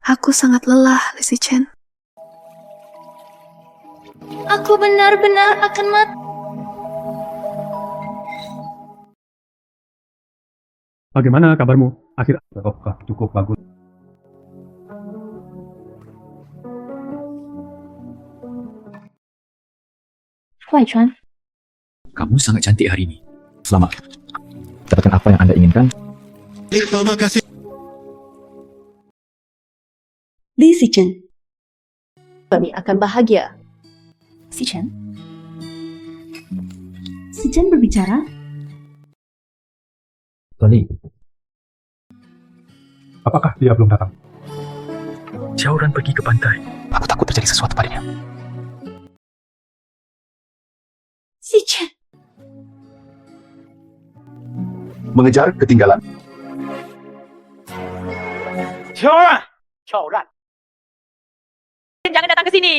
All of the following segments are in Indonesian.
Aku sangat lelah, Lizzie Chen. Aku benar-benar akan mati. Bagaimana kabarmu? Apakah cukup bagus? Huai Chuan, Kamu sangat cantik hari ini. Selamat. Dapatkan apa yang Anda inginkan. Terima kasih. Lizzie Chen, kami akan bahagia. Si Chen? Si Chen berbicara? Tony, Apakah dia belum datang? Xiaoran pergi ke pantai. Aku takut terjadi sesuatu padanya. Si Chen, Mengejar ketinggalan. Xiaoran. jangan datang ke sini.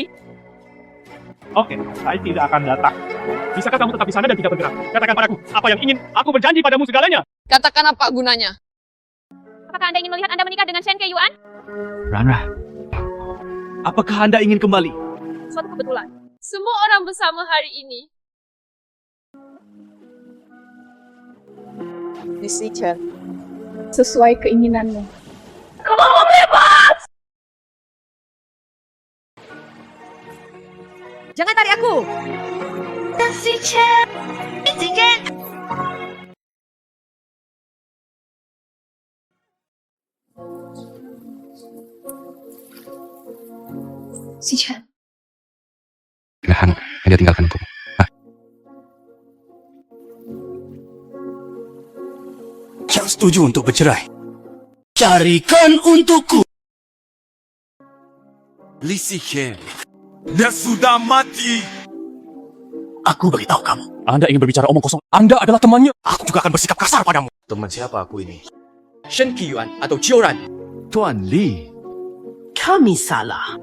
Oke, saya tidak akan datang. Bisakah kamu tetap di sana dan tidak bergerak? Katakan padaku, apa yang ingin aku berjanji padamu segalanya? Katakan apa gunanya? Apakah Anda ingin melihat Anda menikah dengan Shen Keiyuan? Ranra, apakah Anda ingin kembali? Suatu kebetulan. Semua orang bersama hari ini. Lizzie Chen, sesuai keinginanmu. Jangan tarik aku! Si Chen! Si Chen! Si Chen, Pilihan yang dia tinggalkan untukmu. Yang setuju untuk bercerai. Carikan untukku. Lizzie Chen, dia sudah mati. Aku beritahu kamu. Anda ingin berbicara omong kosong. Anda adalah temannya. Aku juga akan bersikap kasar padamu. Teman siapa aku ini? Shen Keiyuan atau Xiaoran? Tuan Li. Kami salah.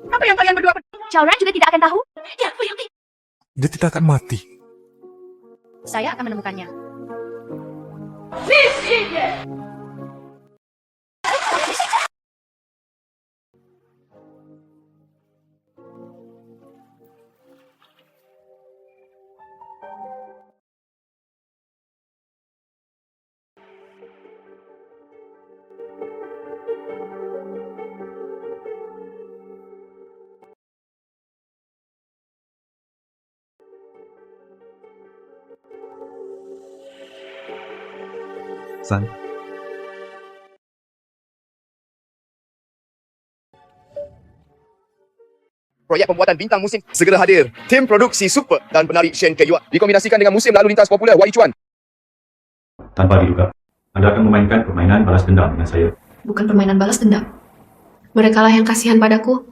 Apa yang kalian berdua Xiaoran juga tidak akan tahu? Ya, Dia tidak akan mati. saya akan menemukannya. San. Proyek pembuatan bintang musim segera hadir. Tim produksi super dan penari Shen Keiyuan dikombinasikan dengan musim lalu lintas populer Wai Chuan. Tanpa diduga, Anda akan memainkan permainan balas dendam dengan saya. bukan permainan balas dendam. Merekalah yang kasihan padaku.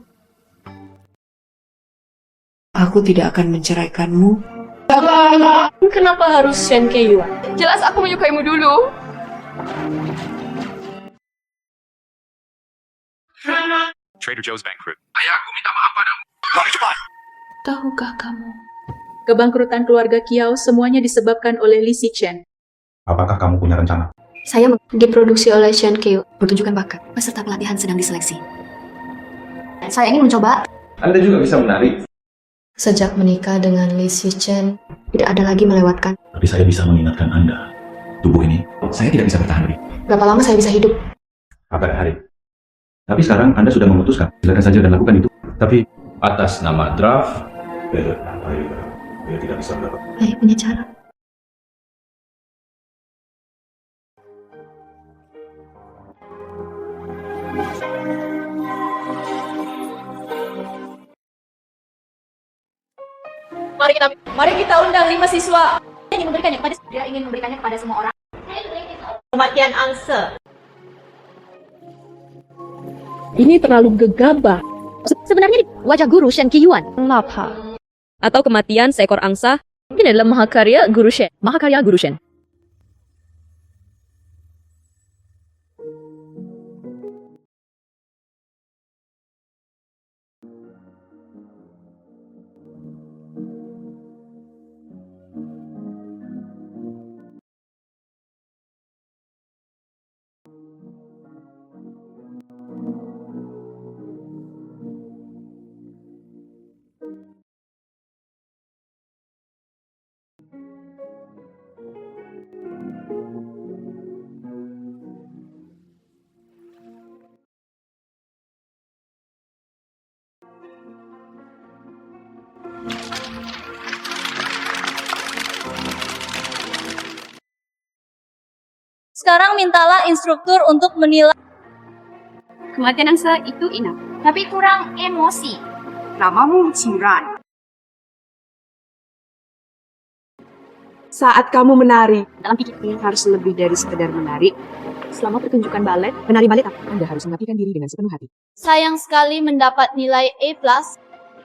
Aku tidak akan menceraikanmu. Kenapa harus Shen Keiyuan? Jelas aku menyukaimu dulu. Trader Joe's Bank Group. Tahukah kamu? Kebangkrutan keluarga Kiao semuanya disebabkan oleh Lizzie Chen. Apakah kamu punya rencana? Saya diproduksi oleh Shen Keiyuan, bertunjukkan bakat. Peserta pelatihan sedang diseleksi. Saya ingin mencoba. Anda juga bisa menari. Sejak menikah dengan Lizzie Chen, tidak ada lagi melewatkan. Tapi saya bisa mengingatkan Anda. Tubuh ini, saya tidak bisa bertahan lebih. Berapa lama saya bisa hidup? Agak hari. Tapi sekarang Anda sudah memutuskan. Silakan saja dan lakukan itu. Tapi atas nama draft, saya tidak bisa berapa. Saya punya cara. Mari kita undang 5 siswa. Dia ingin memberikannya kepada semua orang. Kematian angsa. Ini terlalu gegabah. Sebenarnya wajah guru Shen Keiyuan. Lapha. Atau kematian seekor angsa. Ini adalah mahakarya Guru Shen. Mahakarya Guru Shen. Sekarang mintalah instruktur untuk menilai. Kematian Angsa itu inap, tapi kurang emosi. Namamu Cimran. Saat kamu menari, dalam pikirnya harus lebih dari sekedar menari. Selama pertunjukan balet, penari balet Anda harus mengabdikan diri dengan sepenuh hati. Sayang sekali mendapat nilai A+.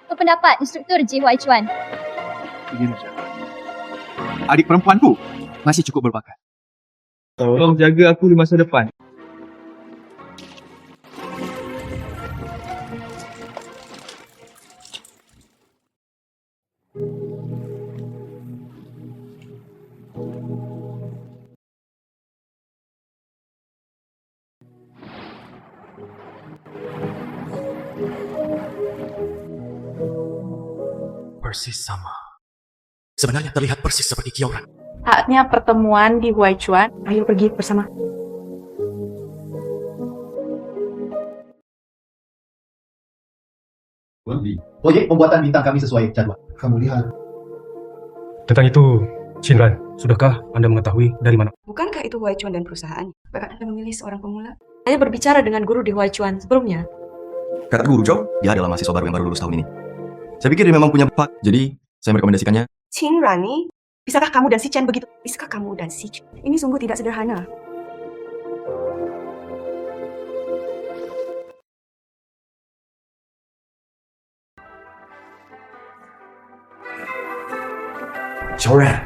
Pendapat instruktur Ji Huai Chuan. Begini saja. Adik perempuanku masih cukup berbakat. Tolong jaga aku di masa depan. Persis sama. Sebenarnya terlihat persis seperti Kioran. Saatnya pertemuan di Huaichuan. Ayo pergi bersama. Proyek pembuatan bintang kami sesuai jadwal. Kamu lihat. Tentang itu, Shinran, sudahkah Anda mengetahui dari mana? Bukankah itu Huaichuan dan perusahaannya? Bahkan Anda memilih seorang pemula? Saya berbicara dengan guru di Huaichuan sebelumnya. Kata guru Zhou, dia adalah mahasiswa baru yang baru lulus tahun ini. Saya pikir dia memang punya bakat, jadi saya merekomendasikannya. Rani, bisakah kamu dan si Chen begitu? Bisakah kamu dan si Chen? Ini sungguh tidak sederhana. Kioran.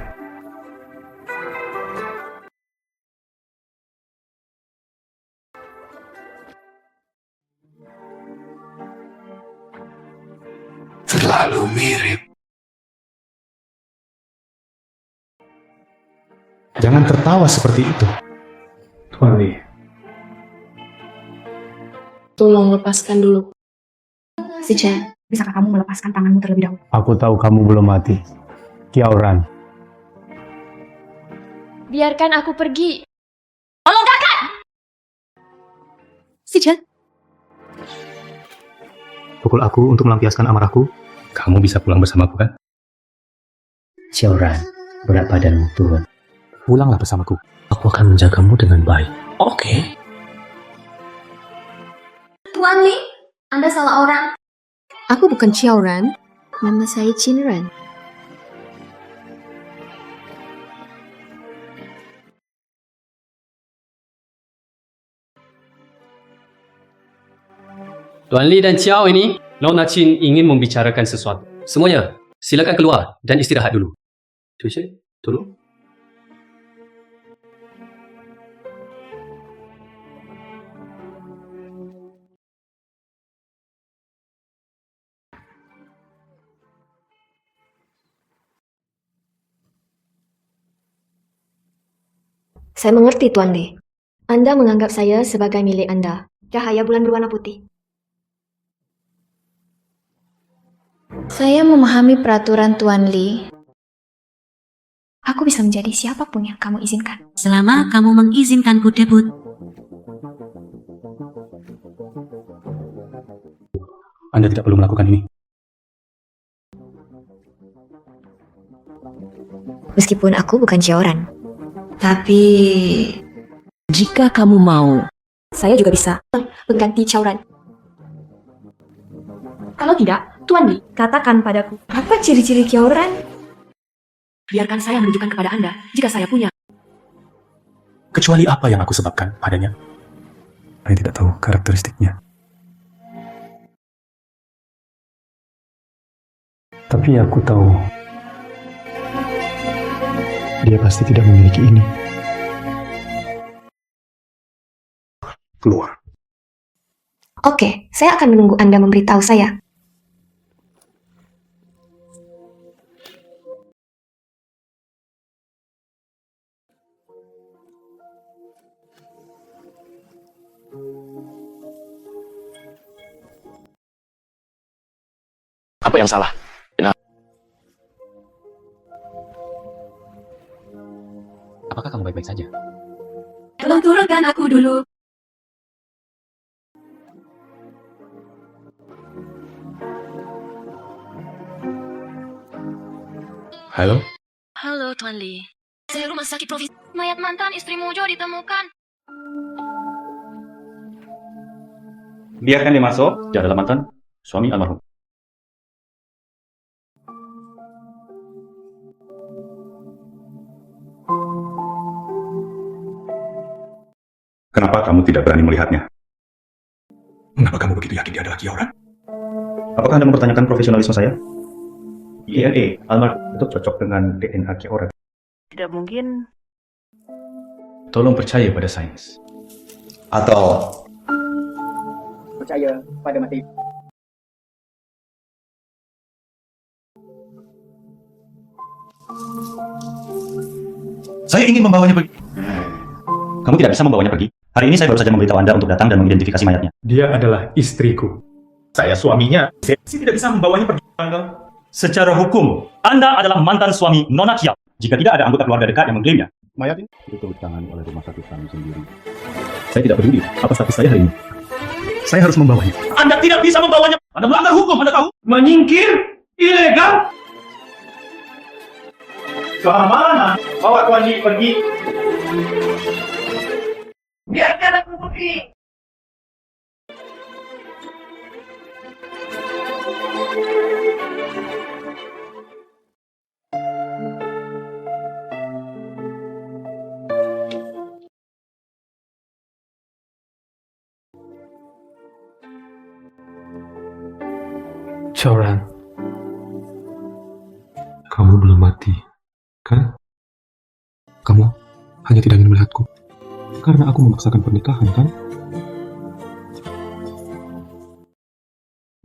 Terlalu mirip. Jangan tertawa seperti itu. Tuan Li. Tolong lepaskan dulu. Si Chen, bisakah kamu melepaskan tanganmu terlebih dahulu? Aku tahu kamu belum mati. Kioran. Biarkan aku pergi. Si Chen, Pukul aku untuk melampiaskan amarahku. Kamu bisa pulang bersamaku kan? Xiaoran, berat badanmu turun. Pulanglah bersamaku. Aku akan menjagamu dengan baik. Oke. Tuan Li, Anda salah orang. Aku bukan Xiaoran, nama saya Chinran. Tuan Li dan Chiao ini, Nona Chin ingin membicarakan sesuatu. Semuanya, silakan keluar dan istirahat dulu. Tuan, tolong. Saya mengerti, Tuan Li. Anda menganggap saya sebagai milik Anda. Cahaya bulan berwarna putih. Saya memahami peraturan Tuan Li. Aku bisa menjadi siapapun yang kamu izinkan. Selama kamu mengizinkanku debut. Anda tidak perlu melakukan ini. Meskipun aku bukan Xiaoran. Tapi jika kamu mau, Saya juga bisa mengganti Xiaoran. Kalau tidak, Tuan Li, katakan padaku, apa ciri-ciri Xiaoran? Biarkan saya menunjukkan kepada Anda jika saya punya. Kecuali apa yang aku sebabkan padanya. Saya tidak tahu karakteristiknya. Tapi aku tahu dia pasti tidak memiliki ini. Keluar. Oke, saya akan menunggu Anda memberitahu saya. Apa yang salah? Apakah kamu baik-baik saja? Tolong turunkan aku dulu. Halo? halo Tuan Li. Rumah sakit provinsi. Mayat mantan istri Mojo ditemukan. Biarkan dia masuk. Dia adalah mantan suami almarhum. Kenapa kamu tidak berani melihatnya? Mengapa kamu begitu yakin dia adalah Kioran? Apakah Anda mempertanyakan profesionalisme saya? DNA almarhum itu cocok dengan DNA Kioran. Tidak mungkin. Tolong percaya pada sains. Atau Percaya pada mati. saya ingin membawanya pergi. Kamu tidak bisa membawanya pergi. Hari ini saya baru saja memberitahu Anda untuk datang dan mengidentifikasi mayatnya. Dia adalah istriku. Saya suaminya. Saya tidak bisa membawanya pergi. Secara hukum, Anda adalah mantan suami Nona Kiau. Jika tidak ada anggota keluarga dekat yang mengklaimnya. Mayat ini Itu ditangani oleh rumah sakit kami sendiri. Saya tidak peduli apa status saya hari ini. Saya harus membawanya. Anda tidak bisa membawanya. Anda melanggar hukum, Anda tahu? Menyingkir ilegal. Kemana? Bawa Tuan Lee pergi. Biarkan aku pergi. Kioran, kamu belum mati, kan? Kamu hanya tidak ingin melihatku karena aku memaksakan pernikahan, kan?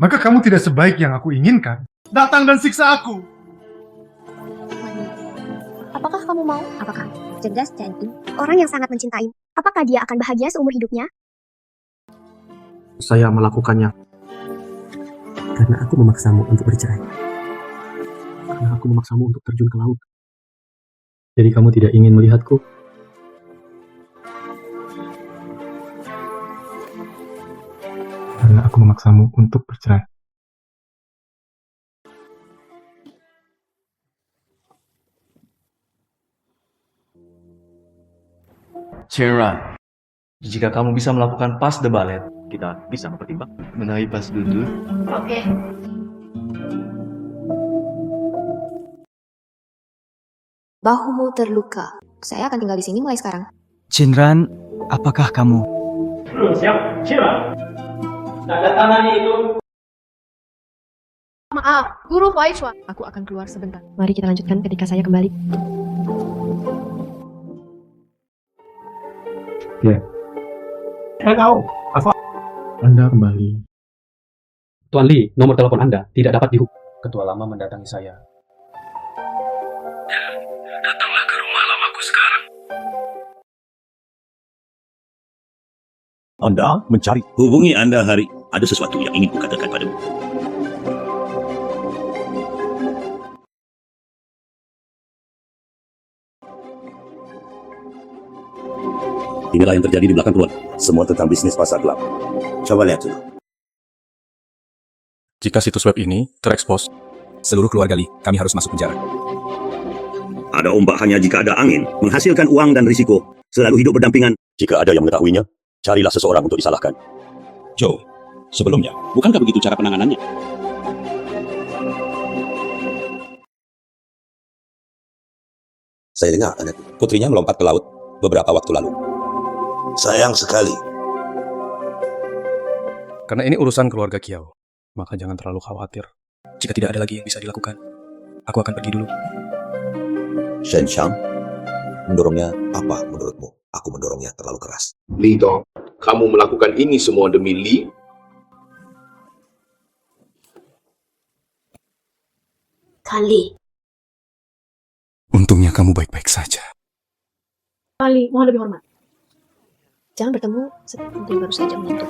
Maka kamu tidak sebaik yang aku inginkan. Datang dan siksa aku. Apakah kamu mau? Apakah cerdas cantik? Orang yang sangat mencintai. Apakah dia akan bahagia seumur hidupnya? Saya melakukannya karena aku memaksamu untuk bercerai. Karena aku memaksamu untuk terjun ke laut. Jadi kamu tidak ingin melihatku? Karena aku memaksamu untuk bercerai. Cera. Jika kamu bisa melakukan pas de ballet, kita bisa mempertimbang. Menari pas dulu. Oke. Bahumu terluka. Saya akan tinggal di sini mulai sekarang. Chinran, apakah kamu? Siap, Cera. Tanda tangan itu. Maaf, Guru Huaishuan. Aku akan keluar sebentar. Mari kita lanjutkan ketika saya kembali. Ya. Hello. Anda kembali. Tuan Lee, nomor telepon Anda tidak dapat dihubungi. Ketua lama mendatangi saya. Datanglah ke rumah lamaku sekarang. Anda mencari? Hubungi Anda hari. Ada sesuatu yang ingin kukatakan padamu. Inilah yang terjadi di belakang ruang. Semua tentang bisnis pasar gelap. Coba lihat dulu. Jika situs web ini terekspos, seluruh keluarga Lee, kami harus masuk penjara. Ada ombak hanya jika ada angin, menghasilkan uang dan risiko. Selalu hidup berdampingan. Jika ada yang mengetahuinya, carilah seseorang untuk disalahkan. Joe, sebelumnya, bukankah begitu cara penanganannya? Saya dengar, putrinya melompat ke laut beberapa waktu lalu. Sayang sekali. Karena ini urusan keluarga Kiau, maka jangan terlalu khawatir. Jika tidak ada lagi yang bisa dilakukan, aku akan pergi dulu. Shen Shang, mendorongnya apa menurutmu? Aku mendorongnya terlalu keras. Lee Dong, kamu melakukan ini semua demi Lee? Kali. Untungnya kamu baik-baik saja. Kali, mohon lebih hormat. Jangan bertemu seperti baru saja menyentuh.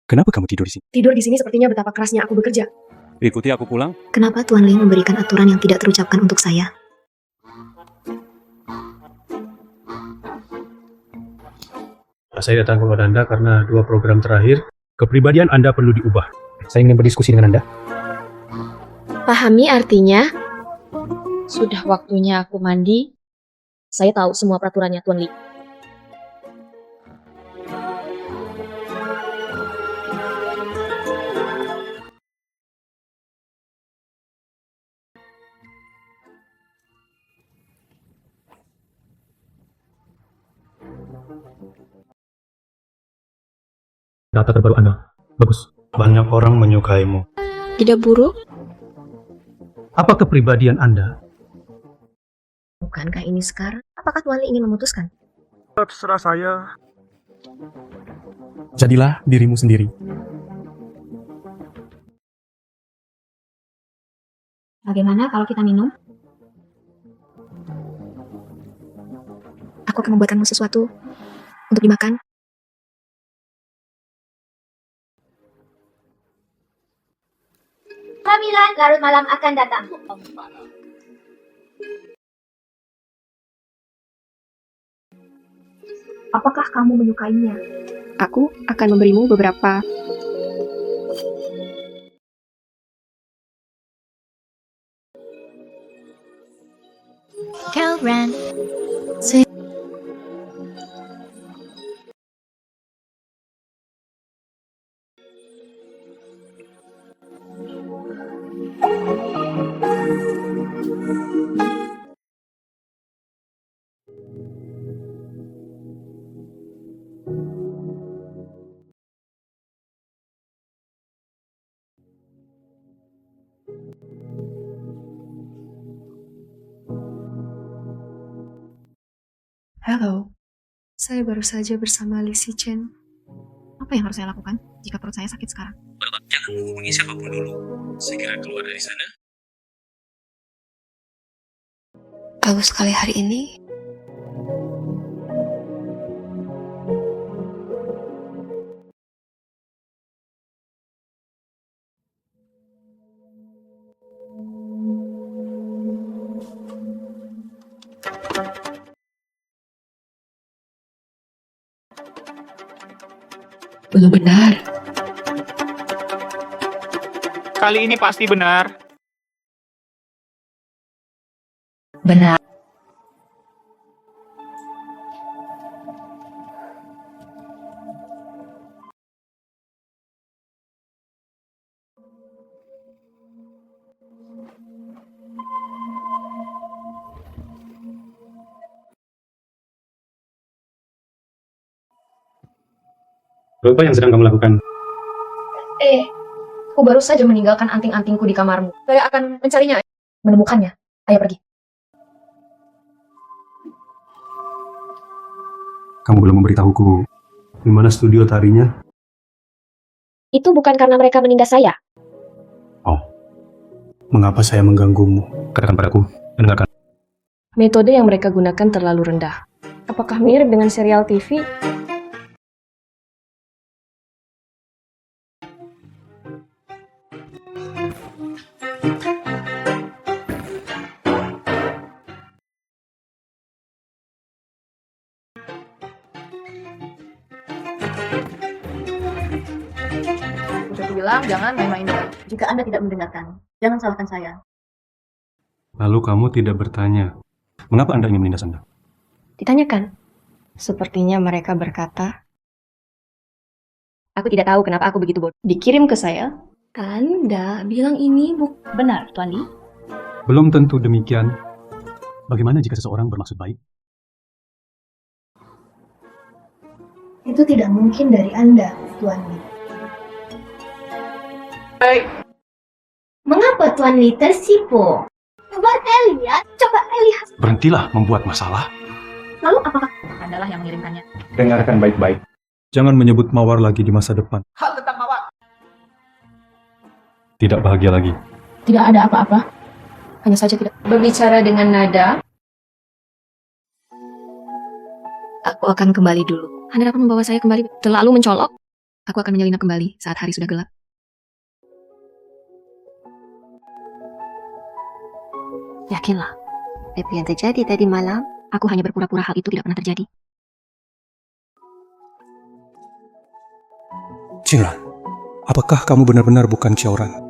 Kenapa kamu tidur di sini? Tidur di sini sepertinya betapa kerasnya aku bekerja. Ikuti aku pulang. Kenapa Tuan Lee memberikan aturan yang tidak terucapkan untuk saya? Saya datang kepada Anda karena 2 program terakhir, kepribadian Anda perlu diubah. Saya ingin berdiskusi dengan Anda. Pahami artinya? Sudah waktunya aku mandi. Saya tahu semua peraturannya, Tuan Li. Data terbaru Anda. Bagus. Banyak orang menyukaimu. Tidak buruk? Apa kepribadian Anda? Bukankah ini sekarang? Apakah Tuan Li ingin memutuskan? Terserah saya. Jadilah dirimu sendiri. Bagaimana kalau kita minum? Aku akan membuatkanmu sesuatu untuk dimakan. Kehamilan larut malam akan datang. Apakah kamu menyukainya? Aku akan memberimu beberapa Calvin. Halo, saya baru saja bersama Li Chen. Apa yang harus saya lakukan jika perut saya sakit sekarang? Jangan menghubungi siapapun dulu. Segera keluar dari sana. Bagus sekali hari ini. belum benar. Kali ini pasti benar. Benar. Apa yang sedang kamu lakukan? Aku baru saja meninggalkan anting-antingku di kamarmu. Saya akan mencarinya, menemukannya. Ayo pergi. Kamu belum memberitahuku di mana studio tarinya? Itu bukan karena mereka menindas saya. Oh, mengapa saya mengganggumu? Katakan padaku, dengarkan. Metode yang mereka gunakan terlalu rendah. Apakah mirip dengan serial TV? Saya bilang jangan main-main dengan. Jika Anda tidak mendengarkan, jangan salahkan saya. Lalu kamu tidak bertanya, mengapa Anda ingin menindas Anda? Ditanyakan. Sepertinya mereka berkata, aku tidak tahu kenapa aku begitu bodoh. Dikirim ke saya. Anda bilang ini Benar, Tuan Li. Belum tentu demikian. Bagaimana jika seseorang bermaksud baik? Itu tidak mungkin dari Anda, Tuan Li. Mengapa Tuan Li tersipu? Coba lihat, lihat. Berhentilah membuat masalah. Lalu apakah Anda lah yang mengirimkannya? Dengarkan baik-baik. Jangan menyebut mawar lagi di masa depan. Hal tentang mawar. Tidak bahagia lagi. Tidak ada apa-apa. Hanya saja tidak berbicara dengan nada. Aku akan kembali dulu. Anda dapat membawa saya kembali terlalu mencolok. Aku akan menyelinap kembali saat hari sudah gelap. Yakinlah. Apa yang terjadi tadi malam? Aku hanya berpura-pura hal itu tidak pernah terjadi. Qingran, apakah kamu benar-benar bukan Xiaoran?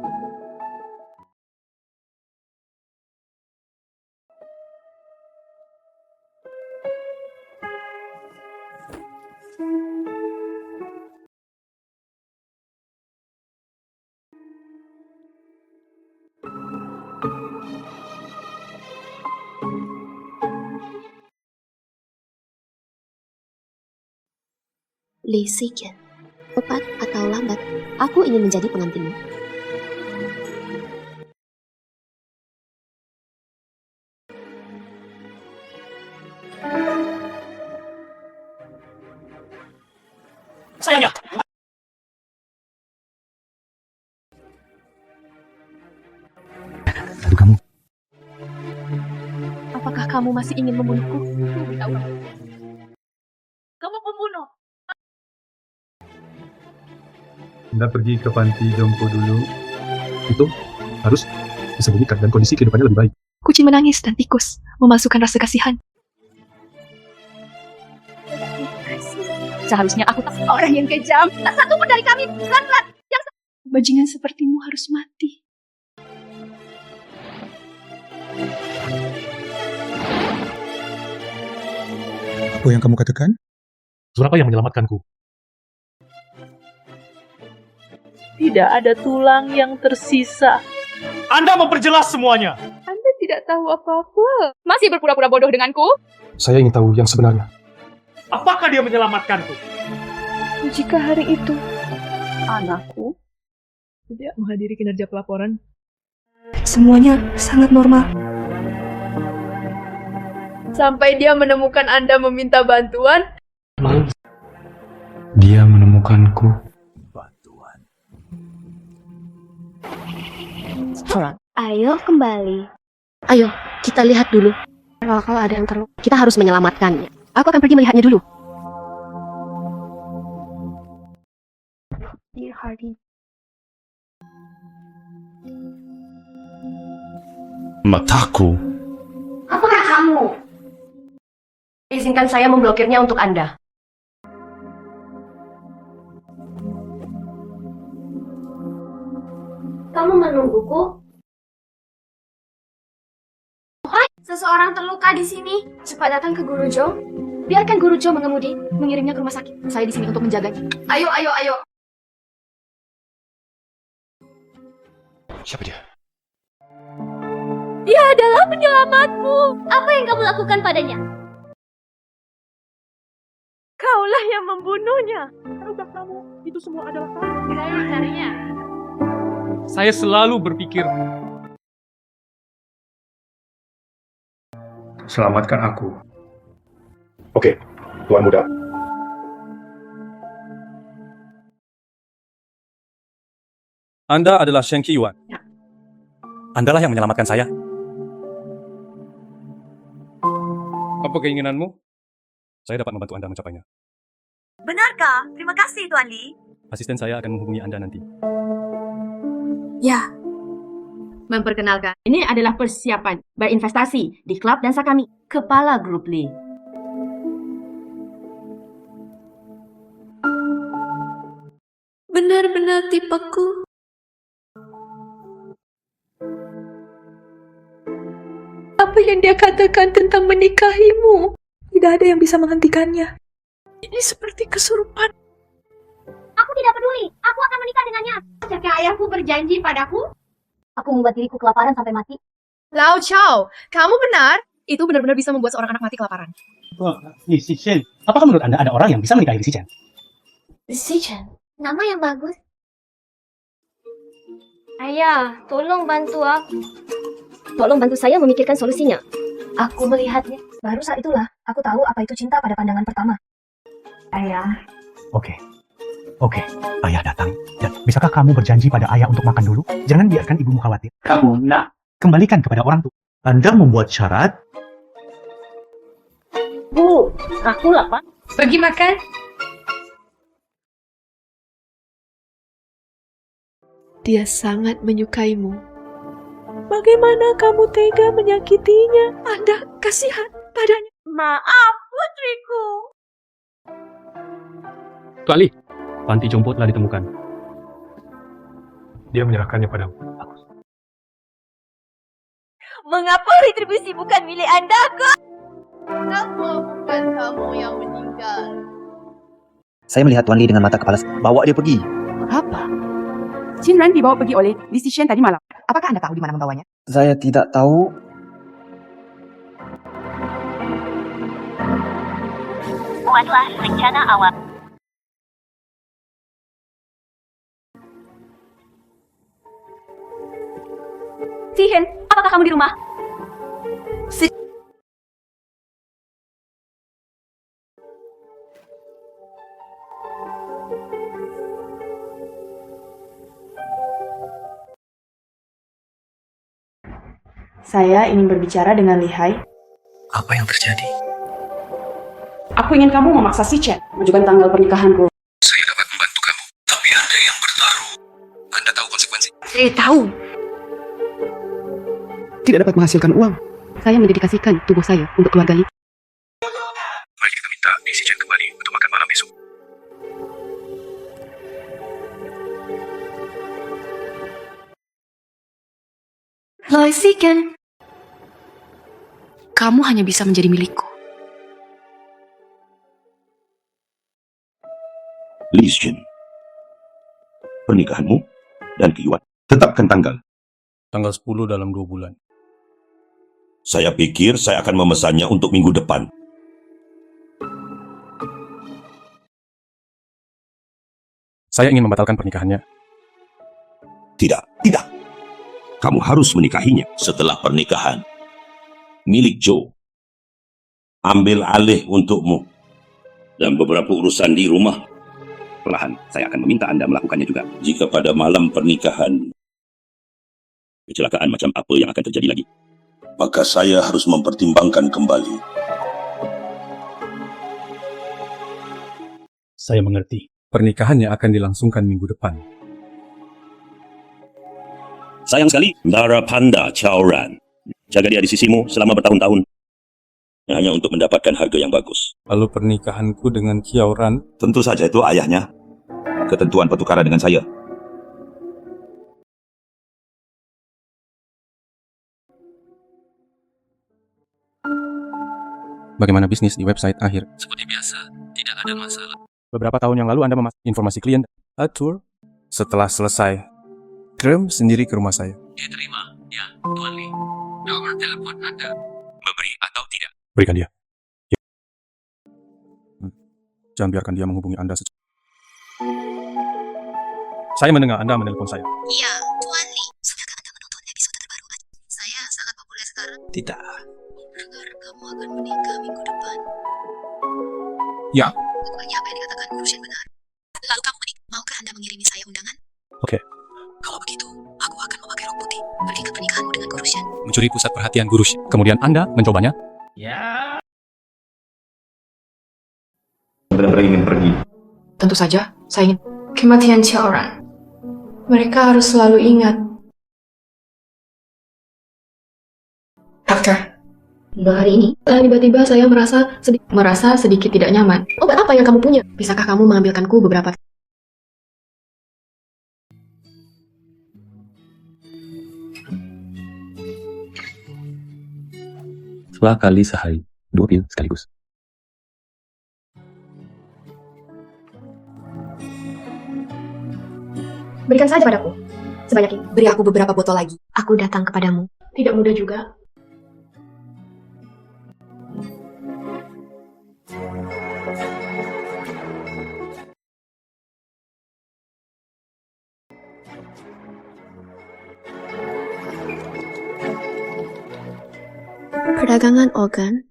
Lee Si-chen, cepat atau lambat, aku ingin menjadi pengantinmu. Sayangnya, Lalu kamu, Apakah kamu masih ingin membunuhku? Beritahu kamu. Kamu pembunuh. Anda pergi ke panti jompo dulu. Itu harus disembunyikan dan kondisi kehidupannya lebih baik. Kucing menangis dan tikus memasukkan rasa kasihan. Seharusnya aku tak orang yang kejam. Tak satu pun dari kami. Pelan-pelan. Bajingan sepertimu harus mati. Apa yang kamu katakan? Surapa yang menyelamatkanku. Tidak ada tulang yang tersisa. Anda memperjelas semuanya. Anda tidak tahu apa-apa. Masih berpura-pura bodoh denganku? Saya ingin tahu yang sebenarnya. Apakah dia menyelamatkanku? Jika hari itu anakku tidak menghadiri kinerja pelaporan, Semuanya sangat normal. sampai dia menemukan Anda meminta bantuan, dia menemukanku. Ayo kembali. Ayo, kita lihat dulu. Kalau ada yang terluka, kita harus menyelamatkannya. Aku akan pergi melihatnya dulu. Dear Hardy. Mataku. Apakah kamu? Izinkan saya memblokirnya untuk Anda. Kamu menungguku? Hai, seseorang terluka di sini. Cepat datang ke Guru Jo. Biarkan Guru Jo mengemudi, mengirimnya ke rumah sakit. Saya di sini untuk menjaganya. Ayo, ayo, ayo. Siapa dia? Dia adalah penyelamatmu. Apa yang kamu lakukan padanya? Kaulah yang membunuhnya. Tahukah kamu, itu semua adalah kamu. Saya mencarinya. Saya selalu berpikir, selamatkan aku. Oke, Tuan Muda. Anda adalah Shen Qiyuan. Andalah yang menyelamatkan saya. Apa keinginanmu? Saya dapat membantu Anda mencapainya. Benarkah? Terima kasih, Tuan Li. Asisten saya akan menghubungi Anda nanti. Ya. Memperkenalkan, ini adalah persiapan berinvestasi di klub dansa kami. Kepala Grup Lee. benar-benar tipeku. Apa yang dia katakan tentang menikahimu? Tidak ada yang bisa menghentikannya. Ini seperti kesurupan. Aku tidak peduli. Aku akan menikah dengannya. Jika ayahku berjanji padaku, aku membuat diriku kelaparan sampai mati. Lao Chao, kamu benar. Itu benar-benar bisa membuat seorang anak mati kelaparan. Lee Si-chen, apakah menurut Anda ada orang yang bisa menikahi Lee Si-chen? Lee Si-chen, nama yang bagus. Ayah, tolong bantu aku. Tolong bantu saya memikirkan solusinya. Aku melihatnya. Baru saat itulah aku tahu apa itu cinta pada pandangan pertama. Ayah. Oke, ayah datang. Dan bisakah kamu berjanji pada ayah untuk makan dulu? Jangan biarkan ibumu khawatir. Kamu nak kembalikan kepada orang tua. Anda membuat syarat? Bu, aku lapar. Pergi makan. Dia sangat menyukaimu. Bagaimana kamu tega menyakitinya? Anda kasihan padanya. Maaf, putriku. Tuan Li, panti jompo telah ditemukan. Dia menyerahkannya padamu. Mengapa retribusi bukan milik Anda, kok? Kenapa bukan kamu yang meninggal? Saya melihat Tuan Lee dengan mata kepala. Bawa dia pergi. Apa? Chinran dibawa pergi oleh Li Shishen tadi malam. Apakah Anda tahu di mana membawanya? Saya tidak tahu. Buatlah rencana awal. Tihen, apakah kamu di rumah? Saya ingin berbicara dengan Lihai. Apa yang terjadi? Aku ingin kamu memaksa si Chen menunjukkan tanggal pernikahanku. Saya dapat membantu kamu, tapi Anda yang bertaruh. Anda tahu konsekuensi. Saya tahu. Tidak dapat menghasilkan uang. Saya mendedikasikan tubuh saya untuk keluarga Li. Mari kita minta Li Chen kembali untuk makan malam besok. Lai Siken, kamu hanya bisa menjadi milikku. Li Chen, pernikahanmu dan Kiyuan tetapkan tanggal. Tanggal 10 dalam 2 bulan. Saya pikir saya akan memesannya untuk minggu depan. Saya ingin membatalkan pernikahannya. Tidak, tidak. Kamu harus menikahinya setelah pernikahan. Milik Joe. Ambil alih untukmu. Dan beberapa urusan di rumah. Perlahan, saya akan meminta Anda melakukannya juga. Jika pada malam pernikahan, kecelakaan macam apa yang akan terjadi lagi, maka saya harus mempertimbangkan kembali. Saya mengerti. Pernikahannya akan dilangsungkan minggu depan. Sayang sekali, Dara Panda Chaoran. Jaga dia di sisimu selama bertahun-tahun. Hanya untuk mendapatkan harga yang bagus. Lalu pernikahanku dengan Kiauran? Tentu saja itu ayahnya. Ketentuan pertukaran dengan saya. Bagaimana bisnis di website akhir? Seperti biasa, tidak ada masalah. Beberapa tahun yang lalu Anda memasang informasi klien. Atur. Setelah selesai, kirim sendiri ke rumah saya. Dia terima, ya, Tuan Lee. Nomor telepon Anda. Memberi atau tidak? Berikan dia. Ya. Jangan biarkan dia menghubungi Anda secara. Saya mendengar Anda menelpon saya. Iya, Tuan Lee. Sudahkah Anda menonton episode terbaru? Saya sangat populer sekarang. Tidak. Dengar kamu akan menikah minggu depan. Ya. Bukannya apa yang dikatakan Guru Shen benar. Lalu kamu menikah. Maukah Anda mengirimi saya undangan? Oke. Kalau begitu, aku akan memakai rok putih. Pergi ke pernikahanmu dengan Guru Shen. Mencuri pusat perhatian Guru Shen. Kemudian Anda mencobanya. Ya. Benar-benar ingin pergi. Tentu saja, saya ingin kematian Chaoran. Mereka harus selalu ingat. Dokter, Hari ini, tiba-tiba saya merasa sedikit tidak nyaman. Obat apa yang kamu punya? Bisakah kamu mengambilkanku beberapa? Setelah kali sehari, 2 pil sekaligus. Berikan saja padaku. Sebanyak ini. beri aku beberapa botol lagi. Aku datang kepadamu. Tidak mudah juga. Perdagangan organ.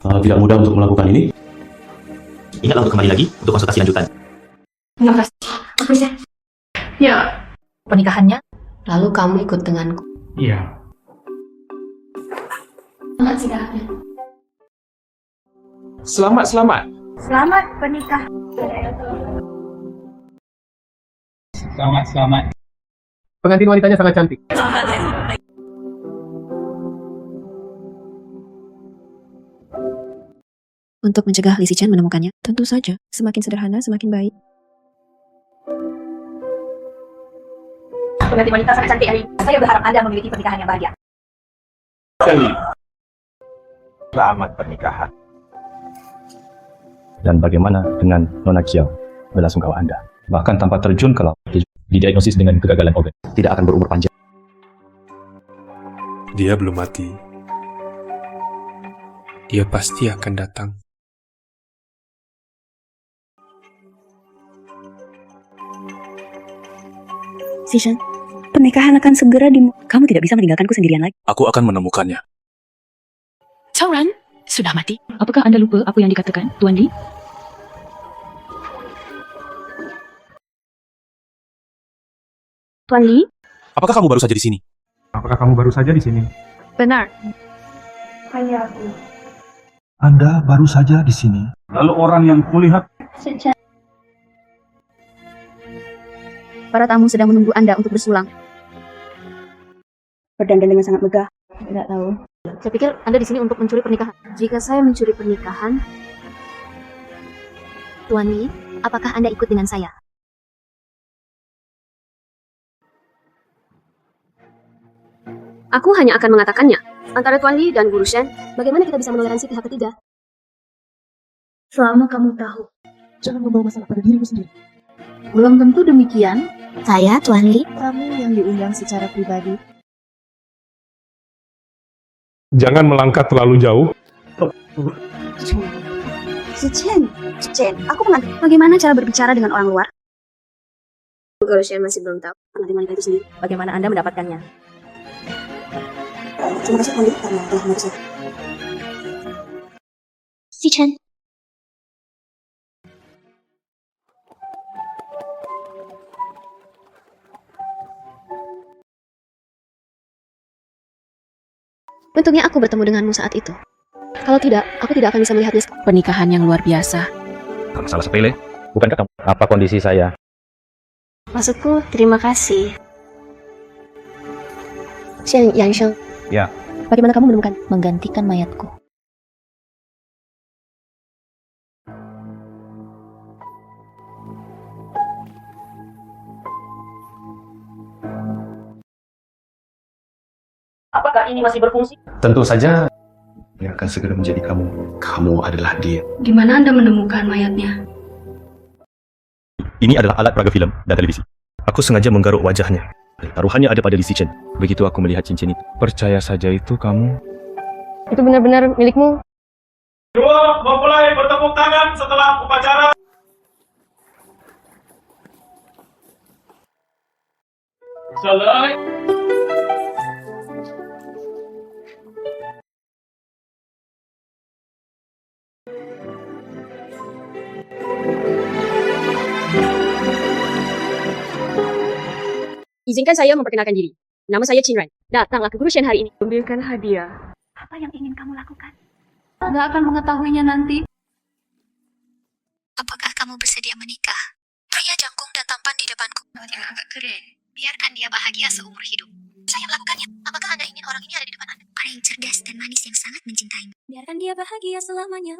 Tidak mudah untuk melakukan ini. Ingatlah untuk kembali lagi untuk konsultasi lanjutan. Terima kasih. Ya. Pernikahannya? Lalu kamu ikut denganku. Iya. Selamat. Selamat pernikah. Selamat. Pengantin wanitanya sangat cantik. Untuk mencegah Li Chen menemukannya, tentu saja, semakin sederhana semakin baik. melihat wanita sangat cantik hari ini. Saya berharap Anda memiliki pernikahan yang bahagia. Selamat pernikahan. Dan bagaimana dengan Nona Kiao, belasungkawa Anda? Bahkan tanpa terjun ke laut, Didiagnosis dengan kegagalan organ. Tidak akan berumur panjang. dia belum mati. Dia pasti akan datang. Sishan, pernikahan akan segera Kamu tidak bisa meninggalkanku sendirian lagi. Aku akan menemukannya. Sauran sudah mati. Apakah Anda lupa apa yang dikatakan, Tuan Li? Tuan Li? Apakah kamu baru saja di sini? Apakah kamu baru saja di sini? Benar. Hanya aku. Anda baru saja di sini. Lalu orang yang kulihat Para tamu sedang menunggu Anda untuk bersulang. Berdandan dengan sangat megah. Tidak tahu. Saya pikir Anda di sini untuk mencuri pernikahan. Jika saya mencuri pernikahan, Tuan Li, apakah Anda ikut dengan saya? Aku hanya akan mengatakannya. Antara Tuan Li dan Guru Shen, bagaimana kita bisa menoleransi pihak ketiga? Selama kamu tahu, Jangan membawa masalah pada dirimu sendiri. belum tentu demikian. Saya, Tuan Li. Kamu yang diundang secara pribadi. jangan melangkah terlalu jauh. Chen, aku mengerti. Bagaimana cara berbicara dengan orang luar? Guru Shen masih belum tahu mengenai wanita itu sendiri. Bagaimana Anda mendapatkannya? Terima kasih Tuan Li karena telah memeriksa. Sishan. Untungnya aku bertemu denganmu saat itu. Kalau tidak, aku tidak akan bisa melihatnya. Pernikahan yang luar biasa. Masalah sepele, bukankah kamu? Apa kondisi saya? Maksudku, terima kasih. Shen Yansheng. Ya. Bagaimana kamu menemukan? Menggantikan mayatku. Apakah ini masih berfungsi? Tentu saja. Yang akan segera menjadi kamu. Kamu adalah dia. Di mana Anda menemukan mayatnya? Ini adalah alat peraga film dan televisi. Aku sengaja menggaruk wajahnya. Taruhannya ada pada Li Sichen. Begitu aku melihat cincin itu. Percaya saja itu kamu. Itu benar-benar milikmu? Dua memulai bertepuk tangan setelah upacara. Selesai. Izinkan saya memperkenalkan diri. Nama saya Qin Ran. Datanglah ke Guru Shen hari ini. Memberikan hadiah. Apa yang ingin kamu lakukan? Nggak akan mengetahuinya nanti. Apakah kamu bersedia menikah? Pria jangkung dan tampan di depanku. Yang agak keren. Biarkan dia bahagia seumur hidup. Saya melakukannya. Apakah Anda ingin orang ini ada di depan Anda? Orang yang cerdas dan manis yang sangat mencintaimu. Biarkan dia bahagia selamanya.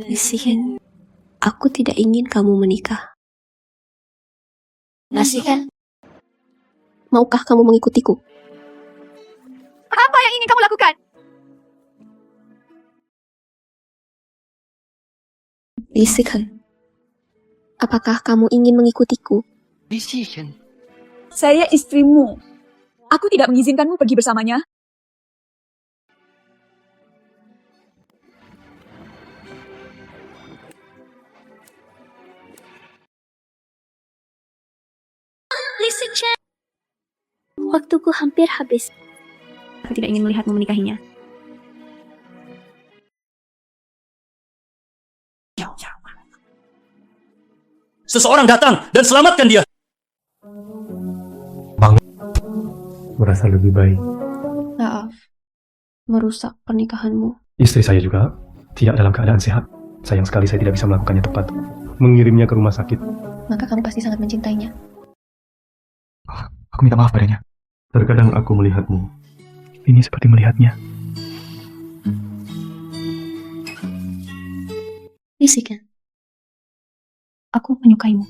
Nasihan. Aku tidak ingin kamu menikah. Nasihan. Maukah kamu mengikutiku? Apa yang ingin kamu lakukan? Bisikan. Apakah kamu ingin mengikutiku? Saya istrimu. Aku tidak mengizinkanmu pergi bersamanya. Waktuku hampir habis. Aku tidak ingin melihatmu menikahinya. Seseorang datang dan selamatkan dia. Merasa lebih baik. Maaf. Merusak pernikahanmu. Istri saya juga tidak dalam keadaan sehat. Sayang sekali saya tidak bisa melakukannya tepat. Mengirimnya ke rumah sakit. Maka kamu pasti sangat mencintainya. Aku minta maaf padanya. Terkadang aku melihatmu. Ini seperti melihatnya. Bisikan. Aku menyukaimu.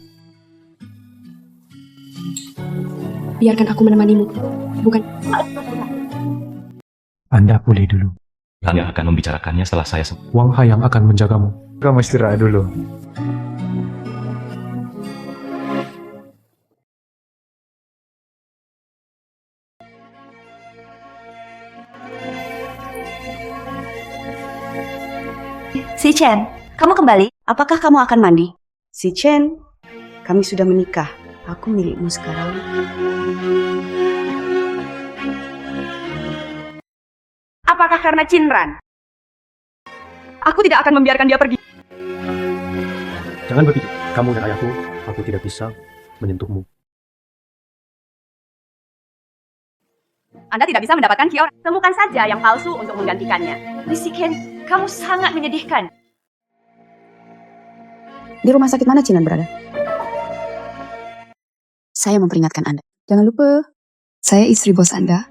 biarkan aku menemanimu. Bukan. Anda pulih dulu. Kami akan membicarakannya setelah saya sembuh. Wang Hai yang akan menjagamu. Kamu istirahat dulu. Si Chen, kamu kembali? Apakah kamu akan mandi? Si Chen, kami sudah menikah. Aku milikmu sekarang. Apakah karena Chinran? Aku tidak akan membiarkan dia pergi. Jangan begitu. Kamu dan ayahku, aku tidak bisa menyentuhmu. Anda tidak bisa mendapatkan Kiora. Temukan saja yang palsu untuk menggantikannya. Si Chen, kamu sangat menyedihkan. Di rumah sakit mana Chinran berada? Saya memperingatkan Anda. Jangan lupa, saya istri bos Anda.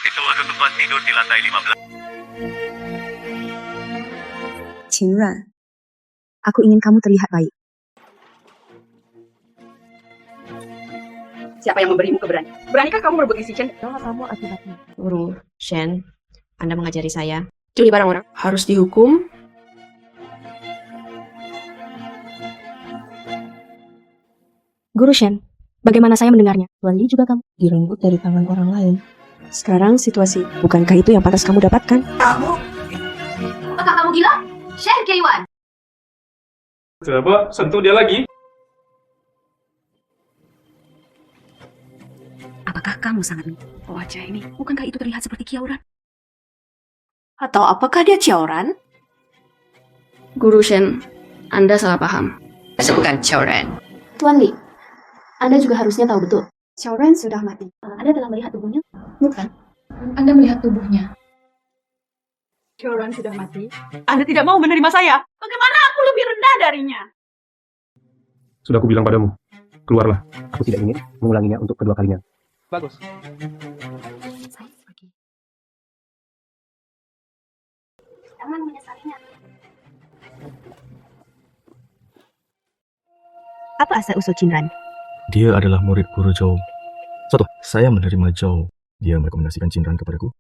Itu ada tempat tidur di lantai 15. Chinran, aku ingin kamu terlihat baik. Siapa yang memberimu keberanian? Beranikah kamu merebut si Chen? Kalau kamu akibatnya. Guru Shen, Anda mengajari saya. Curi barang orang harus dihukum. Guru Shen, bagaimana saya mendengarnya? Tuan Li juga kamu direnggut dari tangan orang lain. Sekarang situasi, bukankah itu yang pantas kamu dapatkan? Kamu? Apakah kamu gila? Shen Keiwan. Coba sentuh dia lagi. Apakah kamu sangat wajah ini? Bukankah itu terlihat seperti Kiauran? Atau apakah dia Kiauran? Guru Shen, Anda salah paham. Saya bukan Xiaoran. Tuan Li, Anda juga harusnya tahu betul. Xiaoran sudah mati. Anda telah melihat tubuhnya? Bukan. Anda melihat tubuhnya. Kiauran sudah mati. Anda tidak mau menerima saya. Bagaimana aku lebih rendah darinya? Sudah aku bilang padamu, keluarlah. Aku tidak ingin mengulanginya untuk kedua kalinya. Bagus. Saya pergi. Jangan menyesalinya. Apa asal-usul Chinran? Dia adalah murid guru Zhou. Saya menerima Zhou. Dia merekomendasikan Chinran kepadaku.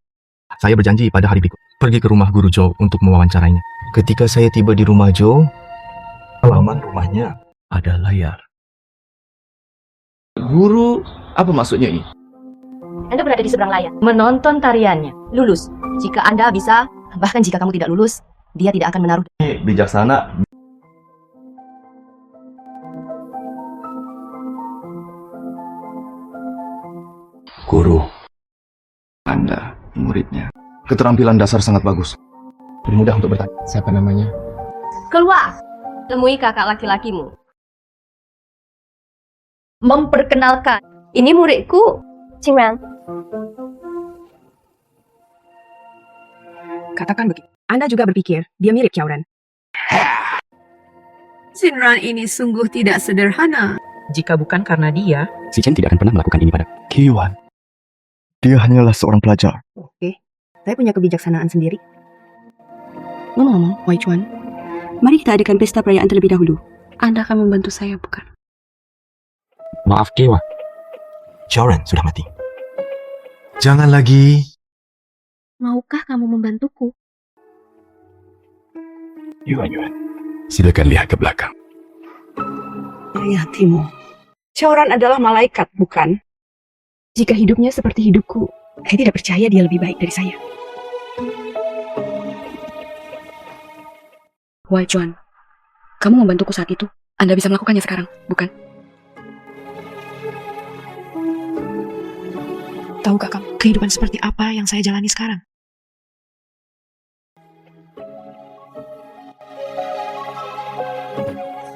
Saya berjanji pada hari berikut pergi ke rumah guru Zhou untuk mewawancarainya. Ketika saya tiba di rumah Zhou, halaman rumahnya ada layar. Guru, apa maksudnya ini? Anda berada di seberang layar, menonton tariannya. Lulus. Jika Anda bisa, bahkan jika kamu tidak lulus, dia tidak akan menaruh. Bijaksana. Guru, Anda muridnya. Keterampilan dasar sangat bagus. Lebih mudah untuk bertanya. Siapa namanya? Keluar! Temui kakak laki-lakimu. Memperkenalkan. Ini muridku, Chinran. Katakan begitu. Anda juga berpikir dia mirip Xiaoran. Chinran ini sungguh tidak sederhana. Jika bukan karena dia, Si Chen tidak akan pernah melakukan ini pada Keiwan. Dia hanyalah seorang pelajar. oke, saya punya kebijaksanaan sendiri. Ngomong-ngomong, Wai Chuan, mari kita adakan pesta perayaan terlebih dahulu. Anda akan membantu saya, bukan? Maaf Kewa. Xiaoran sudah mati. Jangan lagi. Maukah kamu membantuku? Yuan, silakan lihat ke belakang. Ya, Timo. Xiaoran adalah malaikat, bukan? Jika hidupnya seperti hidupku, saya tidak percaya dia lebih baik dari saya. Wai Chuan, kamu membantuku saat itu. Anda bisa melakukannya sekarang, bukan? Tahukah kamu kehidupan seperti apa yang saya jalani sekarang?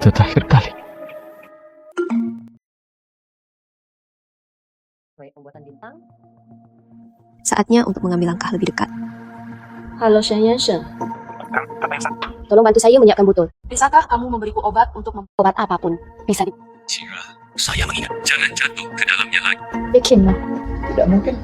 Terakhir kali. Pembuatan bintang. Saatnya untuk mengambil langkah lebih dekat. Halo Shen Yansheng. Tolong bantu saya menyiapkan botol. Bisakah kamu memberiku obat untuk Obat apapun. Bisa di... Cira, saya mengingat. Jangan jatuh ke dalamnya lagi. Bikinlah. Tidak mungkin.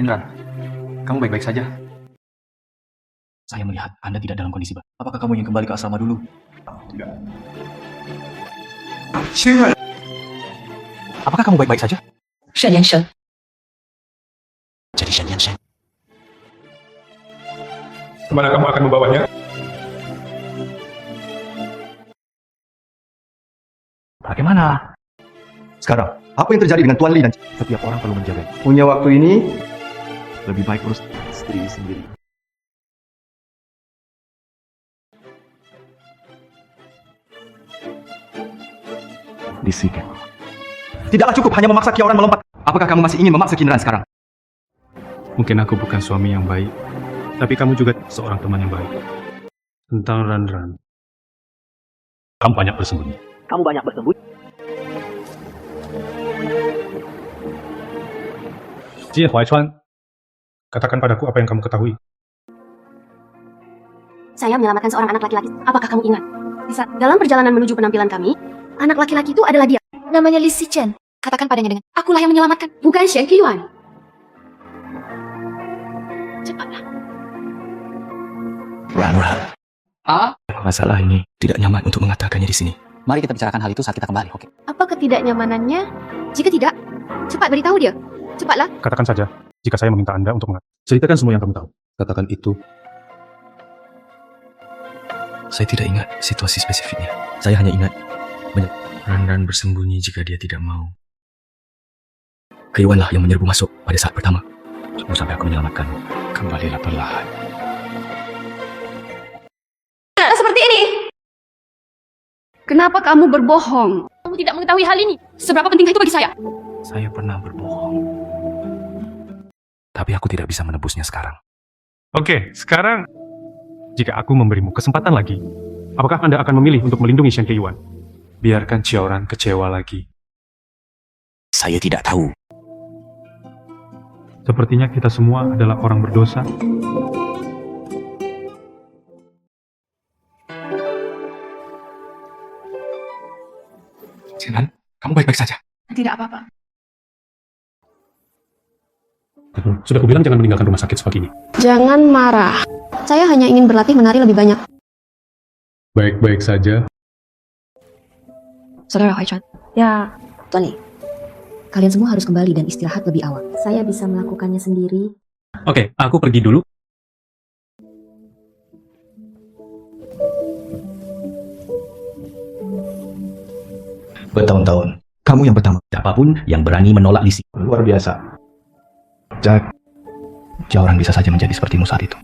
Indra, kamu baik-baik saja? Saya melihat Anda tidak dalam kondisi baik. Apakah kamu ingin kembali ke asrama dulu? Tidak. Apakah kamu baik-baik saja? 沈阳生， Jadi Shen Yang Shen. Kemana kamu akan membawanya? Bagaimana? Sekarang, apa yang terjadi dengan Tuan Li dan setiap orang perlu menjaga. Punya waktu ini, lebih baik urus istri sendiri. Disikan. Tidaklah cukup hanya memaksa Kiaoran melompat. Apakah kamu masih ingin memaksa Kinran sekarang? Mungkin aku bukan suami yang baik, tapi kamu juga seorang teman yang baik. Tentang Ran, kamu banyak bersembunyi. Kamu banyak bersembunyi. Jie Huaichuan, katakan padaku apa yang kamu ketahui. Saya menyelamatkan seorang anak laki-laki. Apakah kamu ingat? Dalam perjalanan menuju penampilan kami, anak laki-laki itu adalah dia. Namanya Li Sichen. Katakan padanya dengan, akulah yang menyelamatkan, bukan Shen Qiyuan. Cepatlah. Ran. Masalah ini tidak nyaman untuk mengatakannya di sini. Mari kita bicarakan hal itu saat kita kembali, oke? Apa ketidaknyamanannya? Jika tidak, cepat beritahu dia. Cepatlah. Katakan saja, jika saya meminta Anda untuk mengatakan. Ceritakan semua yang kamu tahu. Katakan itu. Saya tidak ingat situasi spesifiknya. Saya hanya ingat Ran bersembunyi jika dia tidak mau. Qiyuanlah yang menyerbu masuk pada saat pertama. Tunggu sampai aku menyelamatkanmu. Kembalilah perlahan. Tidak seperti ini. Kenapa kamu berbohong? Kamu tidak mengetahui hal ini. Seberapa pentingkah itu bagi saya? Saya pernah berbohong. Tapi aku tidak bisa menebusnya sekarang. Oke, sekarang jika aku memberimu kesempatan lagi, apakah Anda akan memilih untuk melindungi Shen Qiyuan? Biarkan Qiaoran kecewa lagi. Saya tidak tahu. Sepertinya kita semua adalah orang berdosa. Jinan, kamu baik-baik saja? Tidak apa-apa. Sudah kubilang jangan meninggalkan rumah sakit sepagi ini. Jangan marah. Saya hanya ingin berlatih menari lebih banyak. Baik-baik saja. Saudara Huaichuan. Ya. Tuan Li, kalian semua harus kembali dan istirahat lebih awal. Saya bisa melakukannya sendiri. Oke, aku pergi dulu. Bertahun-tahun, kamu yang pertama. Siapapun yang berani menolak Lisi. Luar biasa. Jack, Qiaoran bisa saja menjadi sepertimu saat itu.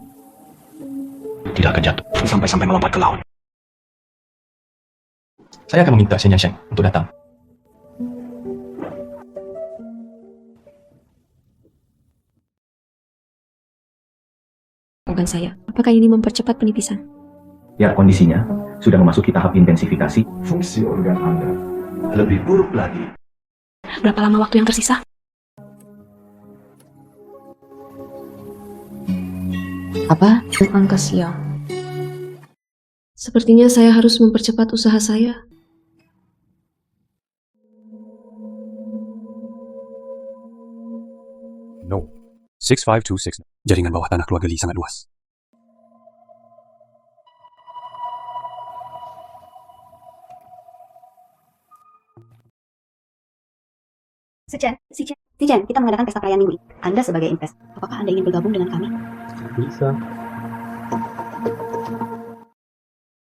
Tidak akan jatuh sampai melompat ke laut. Saya akan meminta Shen Yang Shen untuk datang. Bukan saya. Apakah ini mempercepat penipisan? Ya, kondisinya sudah memasuki tahap intensifikasi. Fungsi organ Anda lebih buruk lagi. Berapa lama waktu yang tersisa? Apa? Angka sial. Sepertinya saya harus mempercepat usaha saya. No. 6526. Jaringan bawah tanah keluarga Li sangat luas. Sichen, kita mengadakan pesta perayaan minggu ini. Anda sebagai invest, apakah Anda ingin bergabung dengan kami? Bisa.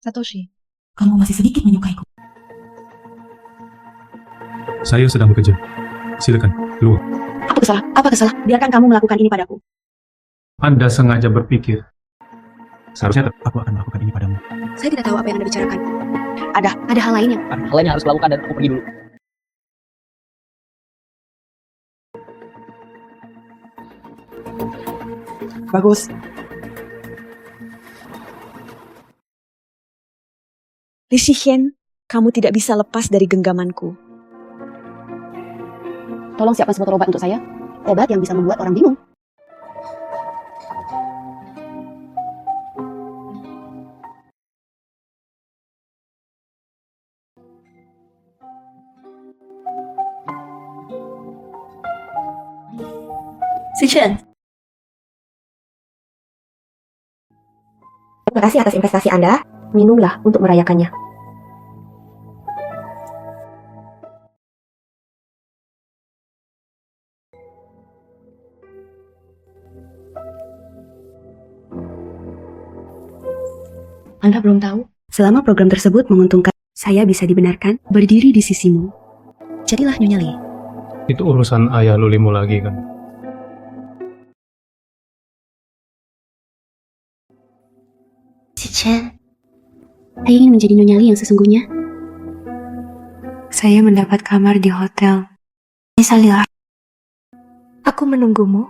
Satoshi, Kamu masih sedikit menyukaiku. Saya sedang bekerja. Silakan, keluar. Apa kesalahan? Biarkan kamu melakukan ini padaku. Anda sengaja berpikir. Seharusnya aku akan melakukan ini padamu. Saya tidak tahu apa yang Anda bicarakan. Ada hal lainnya. Hal lain yang harus lakukan dan aku pergi dulu. Bagus. Li Shihen, kamu tidak bisa lepas dari genggamanku. Tolong siapkan sebotol obat untuk saya. Obat yang bisa membuat orang bingung. Sichen, Makasih atas investasi Anda. Minumlah untuk merayakannya. Anda belum tahu? Selama program tersebut menguntungkan, saya bisa dibenarkan berdiri di sisimu. Jadilah Nyonya Lee. Itu urusan ayah Lulimu lagi kan? Si Chen, saya ingin menjadi Nyonya Lee yang sesungguhnya. Saya mendapat kamar di hotel. Misalnya, aku menunggumu.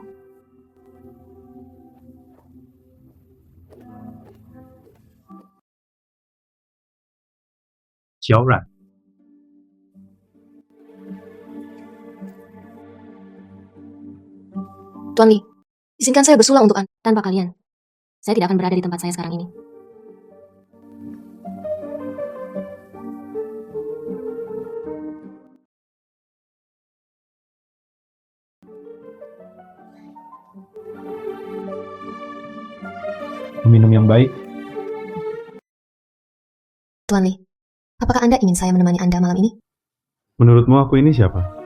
Xiaoran. Tuan Lee, izinkan saya bersulak untuk Anda. Tanpa kalian, saya tidak akan berada di tempat saya sekarang ini. Minum yang baik. Tuan Lee, apakah Anda ingin saya menemani Anda malam ini? Menurutmu aku ini siapa?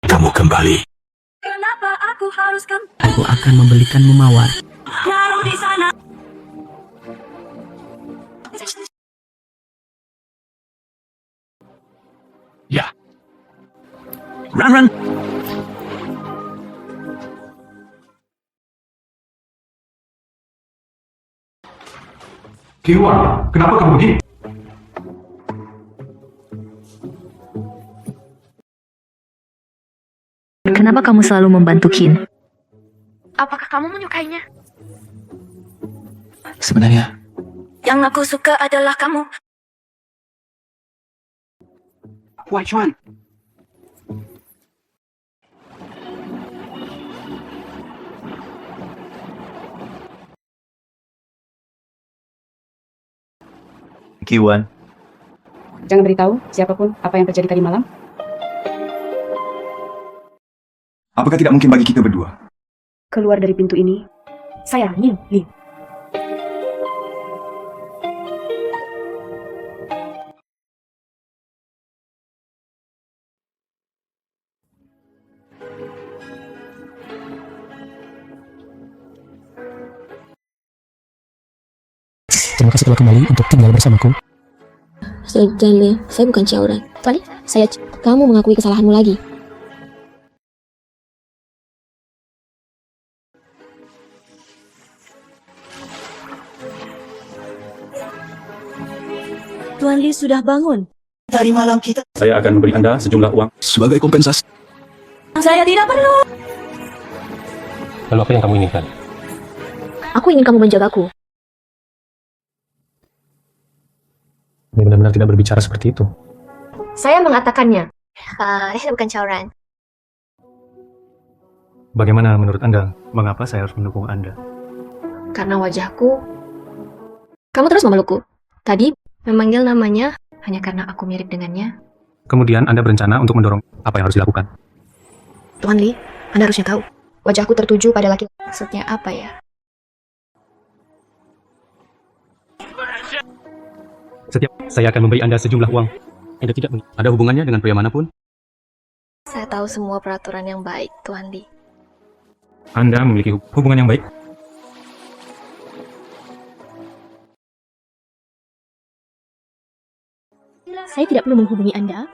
Kamu kembali. Kenapa aku harus Aku akan membelikanmu mawar. taruh di sana? Ya. Run. Kiwan, kenapa kamu begini? Kenapa kamu selalu membantu Qin? Apakah kamu menyukainya? Sebenarnya, Yang aku suka adalah kamu. Wai Chuan, Kiwan, jangan beritahu siapapun apa yang terjadi tadi malam. apakah tidak mungkin bagi kita berdua? Keluar dari pintu ini. Saya, Ning Lee. terima kasih telah kembali untuk tinggal bersamaku. Saya bukan Xiaoran. Tuan Lee, kamu mengakui kesalahanmu lagi. Tuan Lee sudah bangun. Dari malam kita. Saya akan memberi Anda sejumlah uang. Sebagai kompensasi. Saya tidak perlu. Lalu apa yang kamu inginkan? Aku ingin kamu menjagaku. Ini benar-benar tidak berbicara seperti itu. Saya mengatakannya. Saya bukan Xiaoran. Bagaimana menurut Anda? Mengapa saya harus mendukung Anda? Karena wajahku. Kamu terus memelukku. Tadi memanggil namanya hanya karena aku mirip dengannya. Kemudian Anda berencana untuk mendorong apa yang harus dilakukan. Tuan Lee, Anda harusnya tahu. Wajahku tertuju pada laki-laki. Maksudnya apa ya? Saya akan memberi Anda sejumlah uang. Anda tidak ada hubungannya dengan pria manapun. Saya tahu semua peraturan yang baik, Tuan Lee. Anda memiliki hubungan yang baik. Saya tidak perlu menghubungi Anda.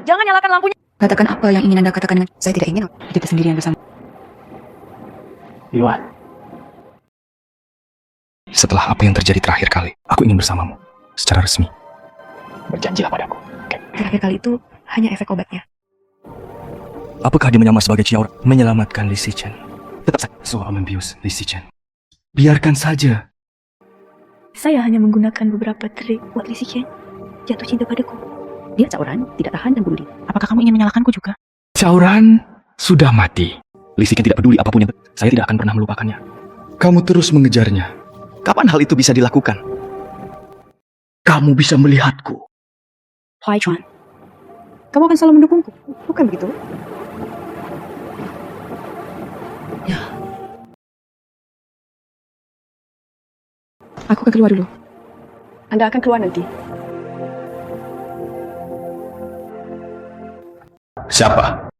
Jangan nyalakan lampunya. Katakan apa yang ingin Anda katakan dengan saya tidak ingin hidup sendirian bersama. Iwan. Setelah apa yang terjadi terakhir kali, aku ingin bersamamu secara resmi. Berjanjilah padaku. Terakhir kali itu hanya efek obatnya. Apakah dia menyamar sebagai Xiao menyelamatkan Li Sichen? Tetap saja soal membius Li Sichen. Biarkan saja. Saya hanya menggunakan beberapa trik buat Li Sichen jatuh cinta padaku. Dia Caoran, tidak tahan dan bunuh diri. Apakah kamu ingin menyalahkanku juga? Xiaoran sudah mati. Li Sichen tidak peduli apapun yang saya tidak akan pernah melupakannya. Kamu terus mengejarnya. Kapan hal itu bisa dilakukan? Kamu bisa melihatku. Huai Chuan, kamu akan selalu mendukungku, bukan begitu? Ya. Aku akan keluar dulu. Anda akan keluar nanti. Siapa?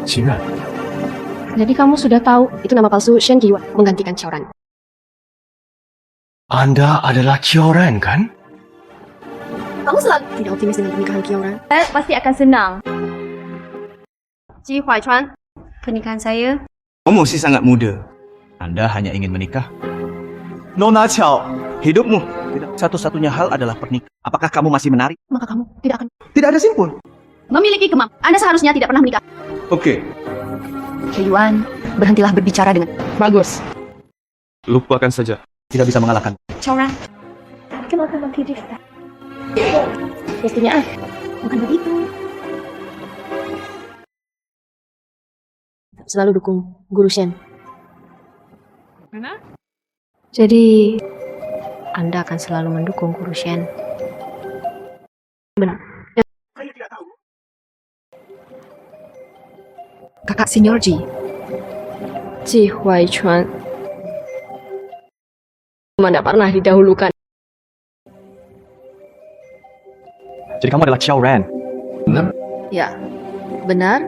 Cina. Jadi kamu sudah tahu itu nama palsu Shen Qiwan menggantikan Xiaoran. Anda adalah Qiaoran, kan? Kamu selalu tidak optimis dengan pernikahan Qiaoran. Saya pasti akan senang. Ji Huaichuan, pernikahan saya. Kamu masih sangat muda. Anda hanya ingin menikah. Nona Qiao, hidupmu satu-satunya hal adalah pernikahan. Apakah kamu masih menarik? Maka kamu tidak akan Tidak ada simpul. memiliki kemampuan. Anda seharusnya tidak pernah menikah. Oke. Yuan, berhentilah berbicara dengan... Bagus. Lupakan saja. Tidak bisa mengalahkan. Xiaoran, kenapa kamu tidak? Mestinya bukan begitu. Selalu dukung Guru Shen. Mana? Jadi Anda akan selalu mendukung Guru Shen. Benar. Kakak Senior Ji. Ji Huaichuan. Mana pernah didahulukan. Jadi kamu adalah Xiaoran. Benar? Ya, benar.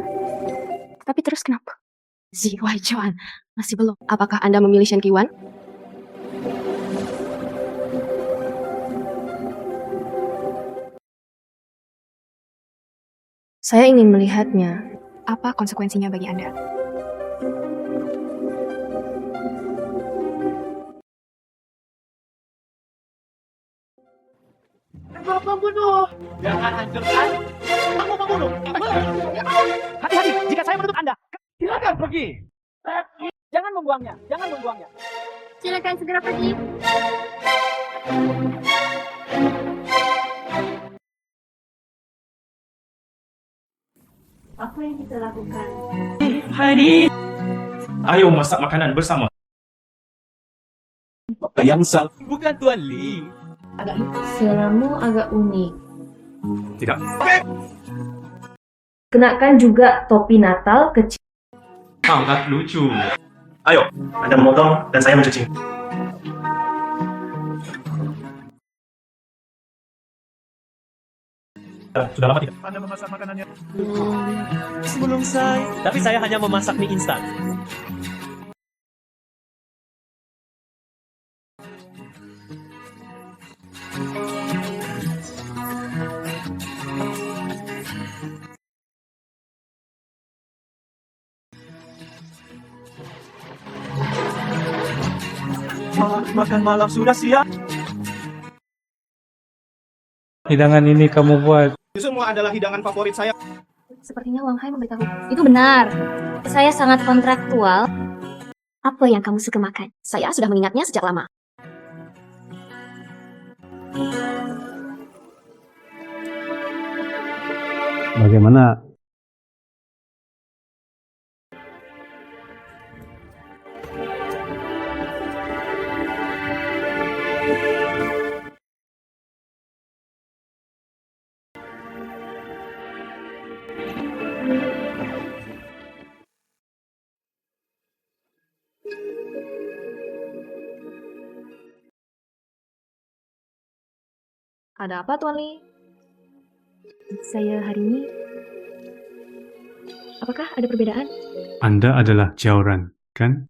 Tapi terus kenapa? Ji Huaichuan masih belum. Apakah Anda memilih Shen Qiwan? Saya ingin melihatnya. Apa konsekuensinya bagi Anda? Pembunuh! Jangan hancurkan. Aku pembunuh. Hati-hati jika saya menuntut Anda. Silakan pergi. Jangan membuangnya. Jangan membuangnya. Silakan segera pergi. Apa yang kita lakukan? Hari. Ayo masak makanan bersama. Yang sal. Bukan Tuan Li. Seleramu agak unik. Tidak. Kenakan juga topi Natal kecil. Sangat lucu. Ayo, Anda memotong dan saya mencuci. Sudah lama tidak. Anda memasak makanannya. Sebelum saya. Tapi saya hanya memasak mie instan. Makan malam sudah siap. Hidangan ini kamu buat. Semua adalah hidangan favorit saya. Sepertinya Wang Hai memberitahu. Itu benar. Saya sangat kontraktual. Apa yang kamu suka makan? Saya sudah mengingatnya sejak lama. Bagaimana? Ada apa, Tuan Li? Saya hari ini... Apakah ada perbedaan? Anda adalah Xiaoran, kan?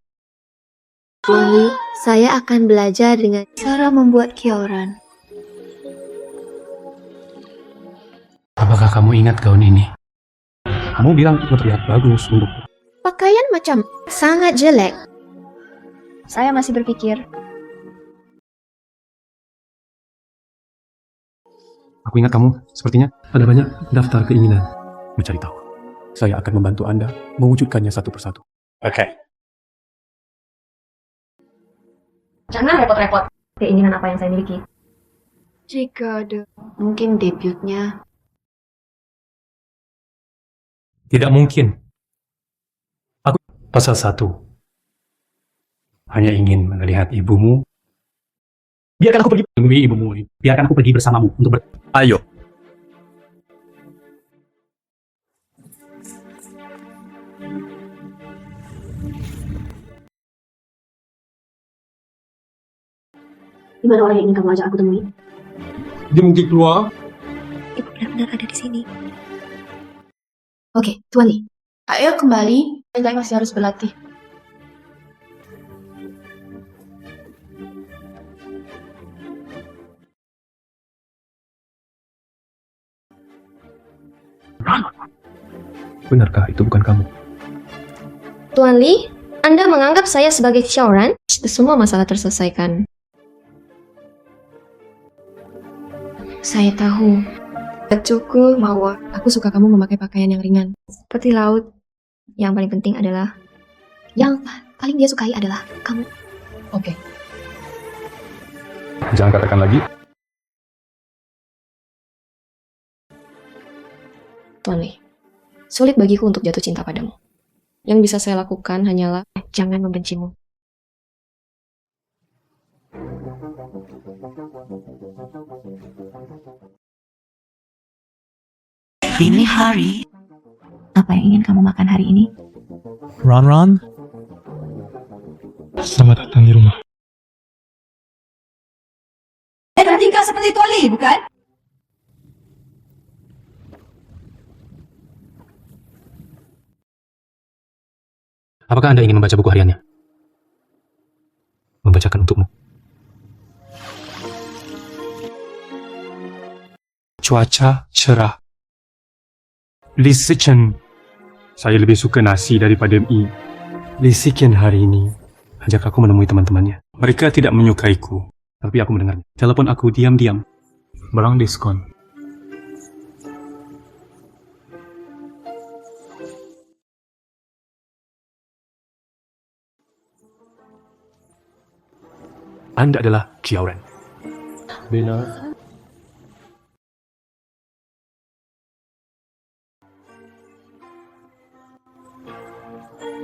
Tuan Li, saya akan belajar dengan cara membuat kioran. Apakah kamu ingat gaun ini? Kamu bilang itu terlihat bagus untuk... Pakaian macam sangat jelek. Saya masih berpikir. Aku ingat kamu, sepertinya ada banyak daftar keinginan. Mencari tahu. Saya akan membantu Anda mewujudkannya satu persatu. Oke. Jangan repot-repot. Keinginan apa yang saya miliki? Jika ada mungkin debutnya. Tidak mungkin. Aku pasal 1. Hanya ingin melihat ibumu. Biarkan aku pergi menemui ibumu. Biarkan aku pergi bersamamu untuk Ayo. Di mana orang yang ingin kamu ajak aku temui? Dia mungkin keluar. Ibu benar-benar ada di sini. Oke, Tuan Li. Ayo kembali. Saya masih harus berlatih. Benarkah itu bukan kamu? Tuan Li, Anda menganggap saya sebagai Xiaoran? Semua masalah terselesaikan. Saya tahu. Cukup bahwa aku suka kamu memakai pakaian yang ringan. Seperti laut. Yang paling penting adalah... Yang paling dia sukai adalah kamu. Oke. Jangan katakan lagi. Tuan Li, sulit bagiku untuk jatuh cinta padamu. Yang bisa saya lakukan hanyalah jangan membencimu. Ini hari. Apa yang ingin kamu makan hari ini? Ran. Selamat datang di rumah. Bertingkah seperti Tuan Li, bukan? Apakah Anda ingin membaca buku hariannya? Membacakan untukmu. Cuaca cerah. Li Sichen. Saya lebih suka nasi daripada mie. Li Sichen hari ini ajak aku menemui teman-temannya. Mereka tidak menyukaiku, tapi aku mendengarnya. Telepon aku diam-diam. Barang diskon. Anda adalah Xiaoran. Benar.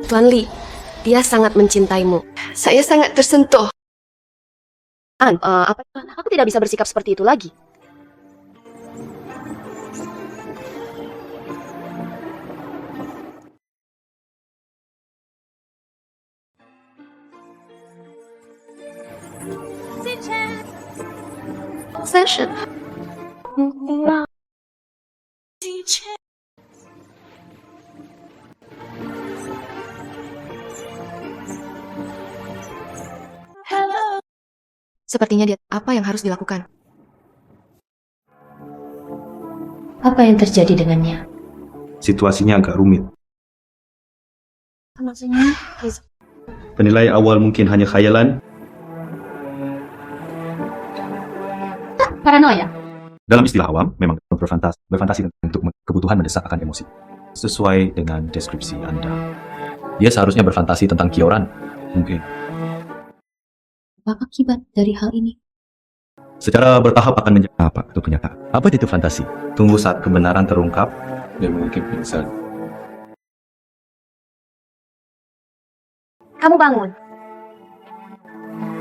Tuan Li, dia sangat mencintaimu. Saya sangat tersentuh. Aku tidak bisa bersikap seperti itu lagi. Session. Sepertinya dia apa yang harus dilakukan? Apa yang terjadi dengannya? Situasinya agak rumit. Maksudnya, Penilai awal mungkin hanya khayalan. paranoia. Dalam istilah awam, memang berfantasi untuk kebutuhan mendesak akan emosi. Sesuai dengan deskripsi Anda. Dia seharusnya berfantasi tentang Xiaoran. Mungkin. Apa akibat dari hal ini? Secara bertahap akan menjadi apa itu kenyataan. Apa itu fantasi? Tunggu saat kebenaran terungkap. Dan mungkin pingsan. Kamu bangun.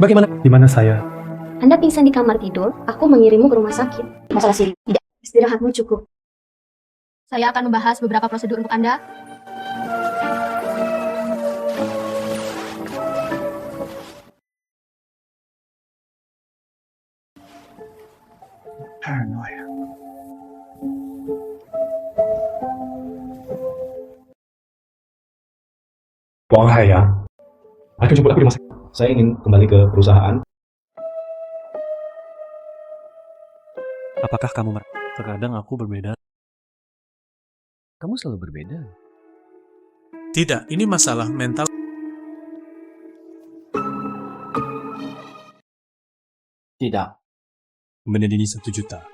Bagaimana? Di mana saya? Anda pingsan di kamar tidur, aku mengirimu ke rumah sakit. Masalah siri. Tidak. Istirahatmu cukup. Saya akan membahas beberapa prosedur untuk Anda. Paranoia. Wahai ya, ayo jemput aku di masa. Saya ingin kembali ke perusahaan. Apakah kamu merasa? Terkadang aku berbeda. Kamu selalu berbeda. Tidak, ini masalah mental. Tidak. Menjadi 1 juta.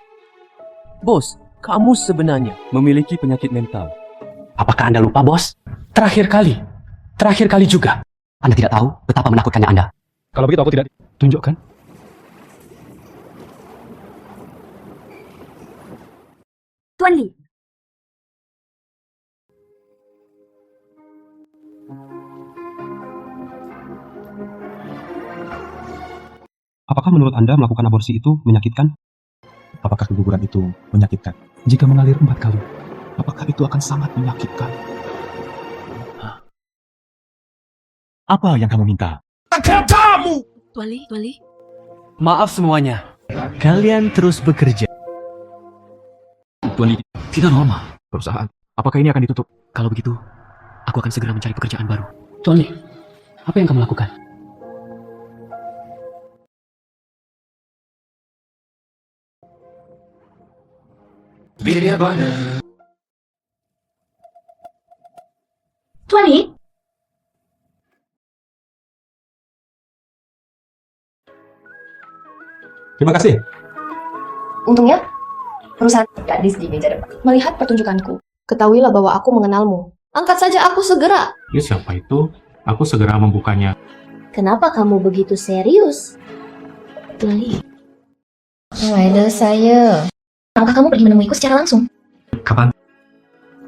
Bos, kamu sebenarnya memiliki penyakit mental. Apakah Anda lupa, bos? Terakhir kali juga. Anda tidak tahu betapa menakutkannya Anda. Kalau begitu aku tidak tunjukkan. Tuan Li, Apakah menurut Anda melakukan aborsi itu menyakitkan? Apakah keguguran itu menyakitkan? Jika mengalir 4 kali, apakah itu akan sangat menyakitkan? Apa yang kamu minta? Tuan Li. Maaf semuanya. Kalian terus bekerja. Tuan Li, tidak normal. Perusahaan, apakah ini akan ditutup? Kalau begitu, aku akan segera mencari pekerjaan baru. Tuan Li, apa yang kamu lakukan? Tuan Li, Terima kasih. Untungnya, perusahaan gadis di meja depan. Melihat pertunjukanku, ketahuilah bahwa aku mengenalmu. Angkat saja aku segera. Ya siapa itu? Aku segera membukanya. Kenapa kamu begitu serius? Tuan Li. Rider saya. Apakah kamu pergi menemuiku secara langsung? Kapan?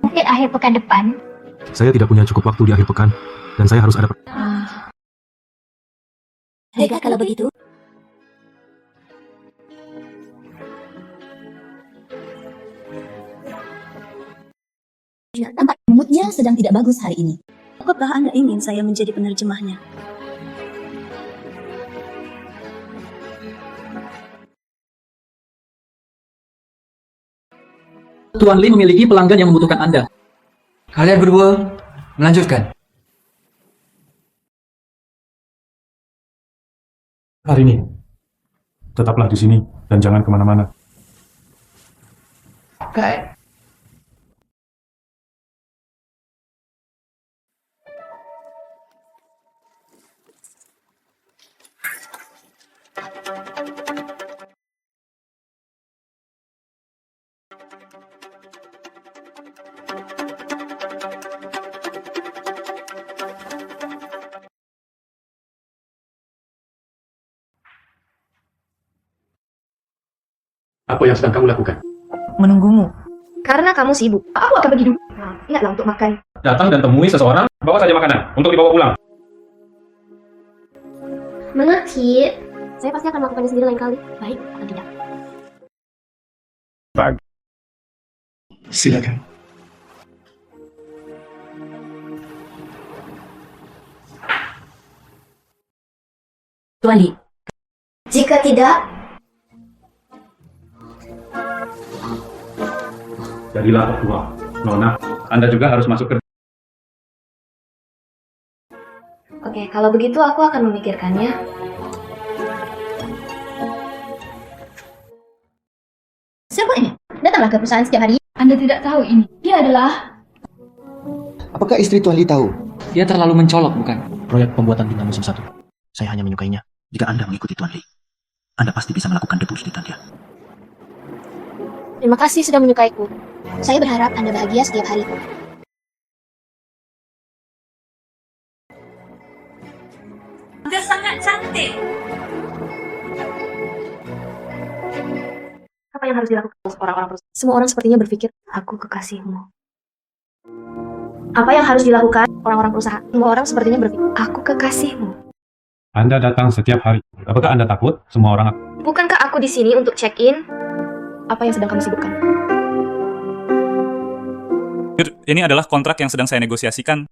Mungkin akhir pekan depan. Saya tidak punya cukup waktu di akhir pekan, dan saya harus ada. Baiklah kalau begitu. Tampak moodnya sedang tidak bagus hari ini. Apakah Anda ingin saya menjadi penerjemahnya? Tuan Li memiliki pelanggan yang membutuhkan Anda. Kalian berdua melanjutkan. Hari ini, tetaplah di sini dan jangan kemana-mana. Oke. Apa yang sedang kamu lakukan? Menunggumu. Karena kamu sibuk, aku akan pergi dulu. Ingatlah untuk makan. Datang dan temui seseorang, bawa saja makanan untuk dibawa pulang. Mengakit. Saya pasti akan melakukannya sendiri lain kali. Baik atau tidak? Baik. Silakan. Tuan Li, Jika tidak, Jadilah ketua. Nona, Anda juga harus masuk kerja. oke, kalau begitu aku akan memikirkannya. Siapa ini? Datanglah ke perusahaan setiap hari. Anda tidak tahu ini. Dia adalah... Apakah istri Tuan Li tahu? Dia terlalu mencolok, bukan? Proyek pembuatan bintang musim 1. Saya hanya menyukainya. Jika Anda mengikuti Tuan Li, Anda pasti bisa melakukan debut di dia. Terima kasih sudah menyukaiku. Saya berharap Anda bahagia setiap hari. Anda sangat cantik. Apa yang harus dilakukan orang-orang perusahaan? Semua orang sepertinya berpikir, aku kekasihmu. Apa yang harus dilakukan orang-orang perusahaan? Semua orang sepertinya berpikir, aku kekasihmu. Anda datang setiap hari. Apakah Anda takut? Semua orang. Bukankah aku di sini untuk check-in? Apa yang sedang kamu sibukkan? Ini adalah kontrak yang sedang saya negosiasikan.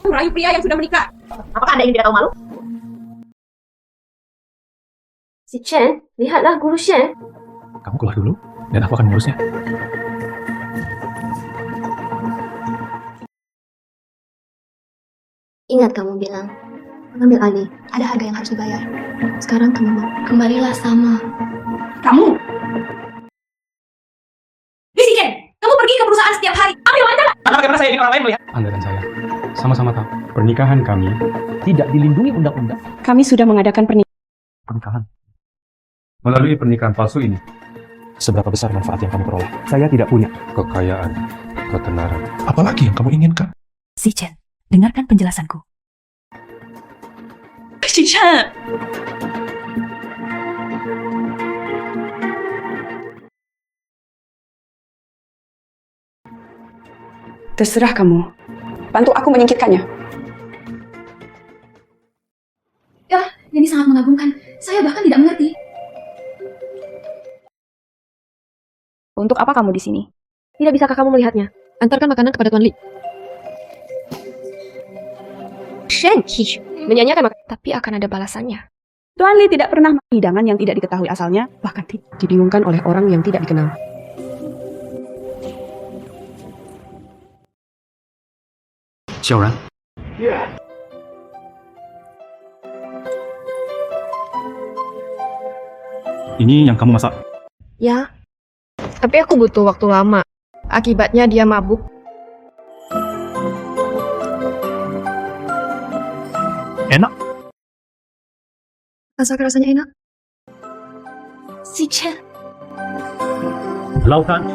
Merayu pria yang sudah menikah. Apakah Anda ini tidak tahu malu? Si Chen, lihatlah Guru Shen. Kamu keluar dulu, dan aku akan mengurusnya. Ingat kamu bilang, mengambil alih, ada harga yang harus dibayar. Sekarang kamu mau, kembalilah sama. Kamu! Lizzie Chen, kamu pergi ke perusahaan setiap hari. Ambil wawancara. Karena bagaimana saya ingin orang lain melihat? Anda dan saya sama-sama tahu pernikahan kami Tidak dilindungi undang-undang. Kami sudah mengadakan pernikahan. Melalui pernikahan palsu ini, Seberapa besar manfaat yang kamu peroleh? saya tidak punya kekayaan, ketenaran. Apalagi yang kamu inginkan? Si Chen, dengarkan penjelasanku. Si Chen! Terserah kamu. Bantu aku menyingkirkannya. Ya, ini sangat mengagumkan. Saya bahkan tidak mengerti. Untuk apa kamu di sini? Tidak bisakah kamu melihatnya? Antarkan makanan kepada Tuan Li. Shen Qi menyanyikan makanan, tapi akan ada balasannya. Tuan Li tidak pernah hidangan yang tidak diketahui asalnya, bahkan Dibingungkan oleh orang yang tidak dikenal. Xiaoran, Ini yang kamu masak. Ya, tapi aku butuh waktu lama. Akibatnya dia mabuk. Enak. Asal rasanya enak. Si Chen. Lautan.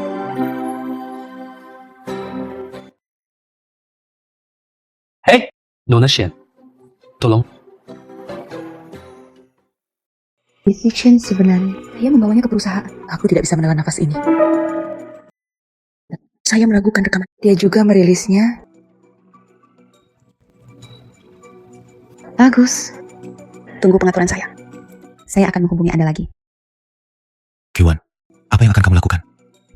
Hei, Nona Shen, tolong. Si Chen sebenarnya. Dia membawanya ke perusahaan. Aku tidak bisa menelan nafas ini. Saya meragukan rekaman. Dia juga merilisnya. Bagus. Tunggu pengaturan saya. Saya akan menghubungi Anda lagi. Kiwan, apa yang akan kamu lakukan?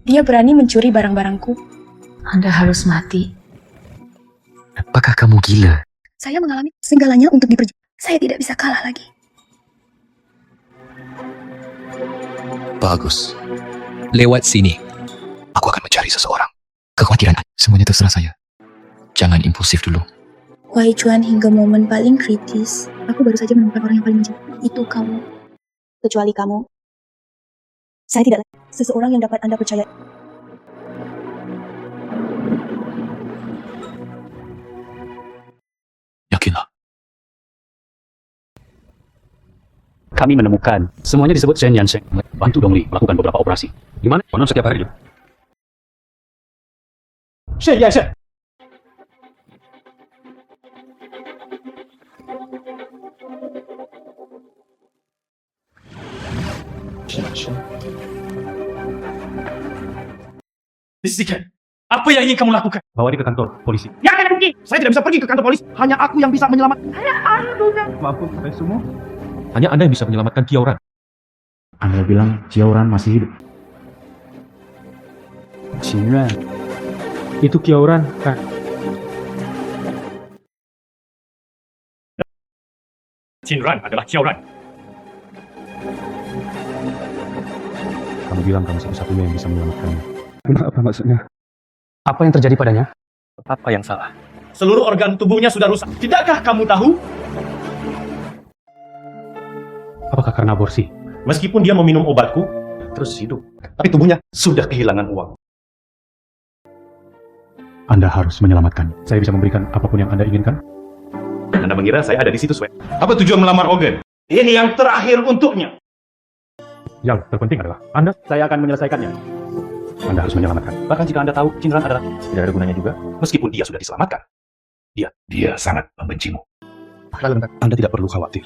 Dia berani mencuri barang-barangku. Anda harus mati. Apakah kamu gila? Saya mengalami segalanya untuk diperjuangkan. Saya tidak bisa kalah lagi. Bagus. Lewat sini. Aku akan mencari seseorang. Kekhawatiran semuanya terserah saya. Jangan impulsif dulu. Wei Chuan hingga momen paling kritis, aku baru saja menemukan orang yang paling mencintai. Itu kamu. Kecuali kamu. Saya tidak lagi seseorang yang dapat Anda percaya. Yakinlah. Kami menemukan. Semuanya disebut Shen Yansheng. Bantu Dongli melakukan beberapa operasi. Di mana? Konon setiap hari. Shen Yansheng. Lizzie Chen, apa yang ingin kamu lakukan? Bawa dia ke kantor polisi. Ya, akan pergi. Saya tidak bisa pergi ke kantor polisi. Hanya aku yang bisa menyelamatkan. Maafkan saya semua. Hanya Anda yang bisa menyelamatkan Xiaoran. Anda bilang Xiaoran masih hidup. Qingyuan. Itu Xiaoran, kan? Qingyuan adalah Xiaoran. Kamu bilang kamu satu-satunya yang bisa menyelamatkannya. Apa maksudnya? Apa yang terjadi padanya? Apa yang salah? Seluruh organ tubuhnya sudah rusak. Tidakkah kamu tahu? Apakah karena aborsi? Meskipun dia meminum obatku, terus hidup. Tapi tubuhnya sudah kehilangan uang. Anda harus menyelamatkannya. Saya bisa memberikan apapun yang Anda inginkan. Anda mengira saya ada di situs web. Apa tujuan melamar Ogen? Ini yang terakhir untuknya. Yang terpenting adalah saya akan menyelesaikannya. Anda harus menyelamatkan. Bahkan jika Anda tahu Qingyuan adalah tidak ada gunanya juga, meskipun dia sudah diselamatkan. Dia sangat membencimu. Anda tidak perlu khawatir.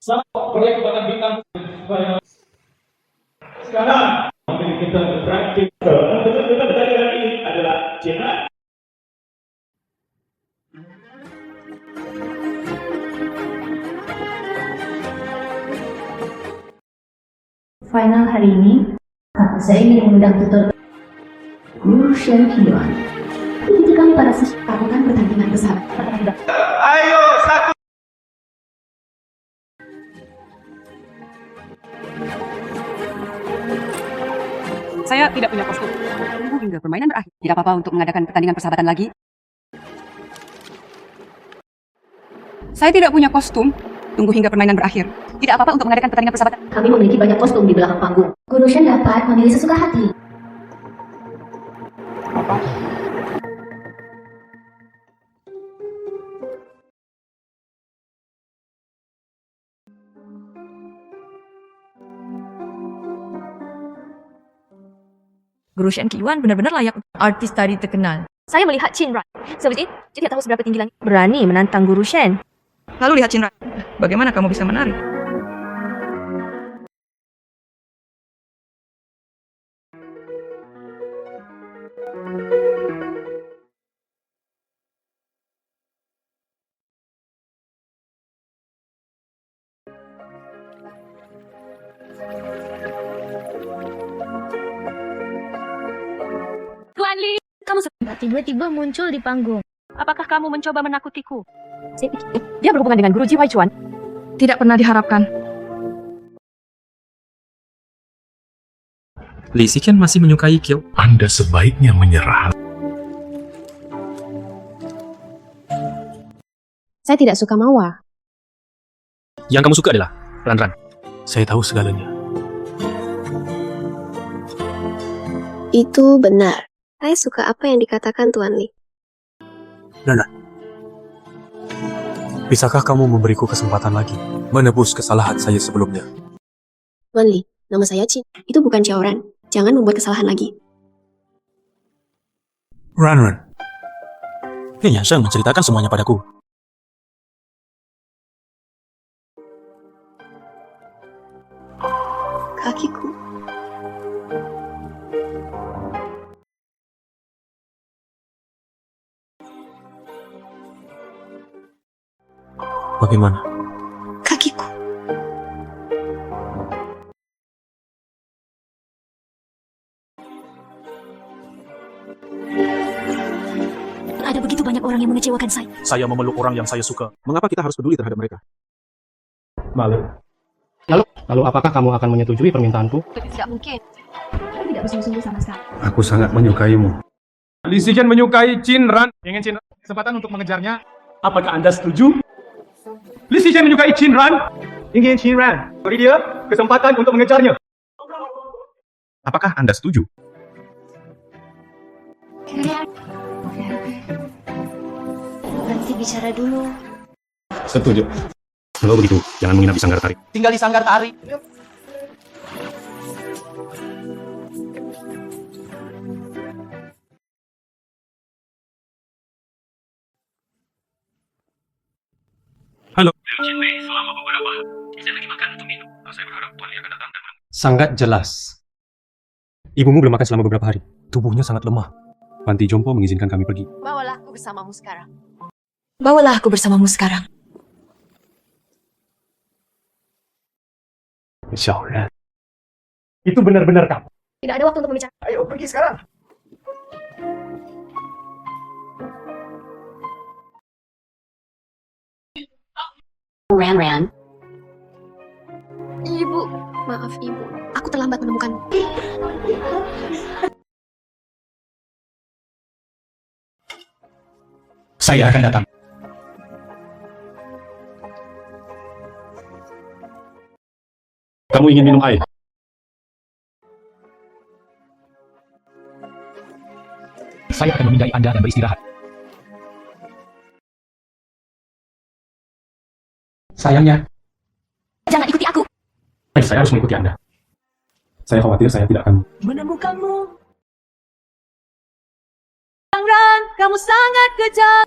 Selamat proyek Bintang Bintang. Sekarang kita beraktif. Untuk ini adalah Cina. Final hari ini, saya ingin mengundang tutor Guru Shen Qiyuan. Ikuti kami para lakukan pertandingan besar. Ayo, satu. Saya tidak punya kostum. Tunggu hingga permainan berakhir. Tidak apa-apa untuk mengadakan pertandingan persahabatan lagi. Saya tidak punya kostum. Tunggu hingga permainan berakhir. Tidak apa-apa untuk mengadakan pertandingan persahabatan. Kami memiliki banyak kostum di belakang panggung. Guru Shen dapat memilih sesuka hati. Guru Shen Qiyuan benar-benar layak artis tari terkenal. Saya melihat Qin Ran. Sebab itu, dia tidak tahu seberapa tinggi langit. Berani menantang Guru Shen. Lalu lihat Qin Ran. Bagaimana kamu bisa menari? Tuan Li, kamu tiba-tiba muncul di panggung. Apakah kamu mencoba menakutiku? Saya pikir dia berhubungan dengan Guru Ji Wai Chuan. Tidak pernah diharapkan. Li Xiqian masih menyukai Kyo. Anda sebaiknya menyerah. Saya tidak suka mawar. Yang kamu suka adalah Ran. Saya tahu segalanya. Itu benar. Saya suka apa yang dikatakan Tuan Li. Nana, bisakah kamu memberiku kesempatan lagi menebus kesalahan saya sebelumnya? Tuan Li, nama saya Qin. Itu bukan Xiaoran. Jangan membuat kesalahan lagi. Ran. Lian Yansheng menceritakan semuanya padaku. Kakiku. Bagaimana? Kakiku. Ada begitu banyak orang yang mengecewakan saya. Saya memeluk orang yang saya suka. Mengapa kita harus peduli terhadap mereka? Malu. Lalu apakah kamu akan menyetujui permintaanku? Tidak mungkin. Saya tidak bersungguh-sungguh sama sekali. Aku sangat menyukaimu. Li Xiqian menyukai Qin Ran. Ingin Qin Ran kesempatan untuk mengejarnya. Apakah Anda setuju? Li Xiqian menyukai Qin Ran. Ingin Qin Ran beri dia kesempatan untuk mengejarnya. Apakah Anda setuju? Nanti bicara dulu. Setuju. Kalau begitu, jangan menginap di sanggar tari. Tinggal di sanggar tari. Halo. Selama beberapa hari, saya lagi makan untuk minum. Saya berharap Tuan Li akan datang dan Sangat jelas. Ibumu belum makan selama beberapa hari. Tubuhnya sangat lemah. Panti Jompo mengizinkan kami pergi. Bawalah aku bersamamu sekarang. Bawalah aku bersamamu sekarang. Xiaoran. Itu benar-benar kamu. Tidak ada waktu untuk membicara. Ayo pergi sekarang. Ran. Ibu, maaf ibu. Aku terlambat menemukanmu. Saya akan datang. Kamu ingin minum air? Saya akan memindai Anda dan beristirahat. Sayangnya, Jangan ikuti aku. saya harus mengikuti Anda. Saya khawatir saya tidak akan. Menemukanmu. Ran, kamu sangat kejam.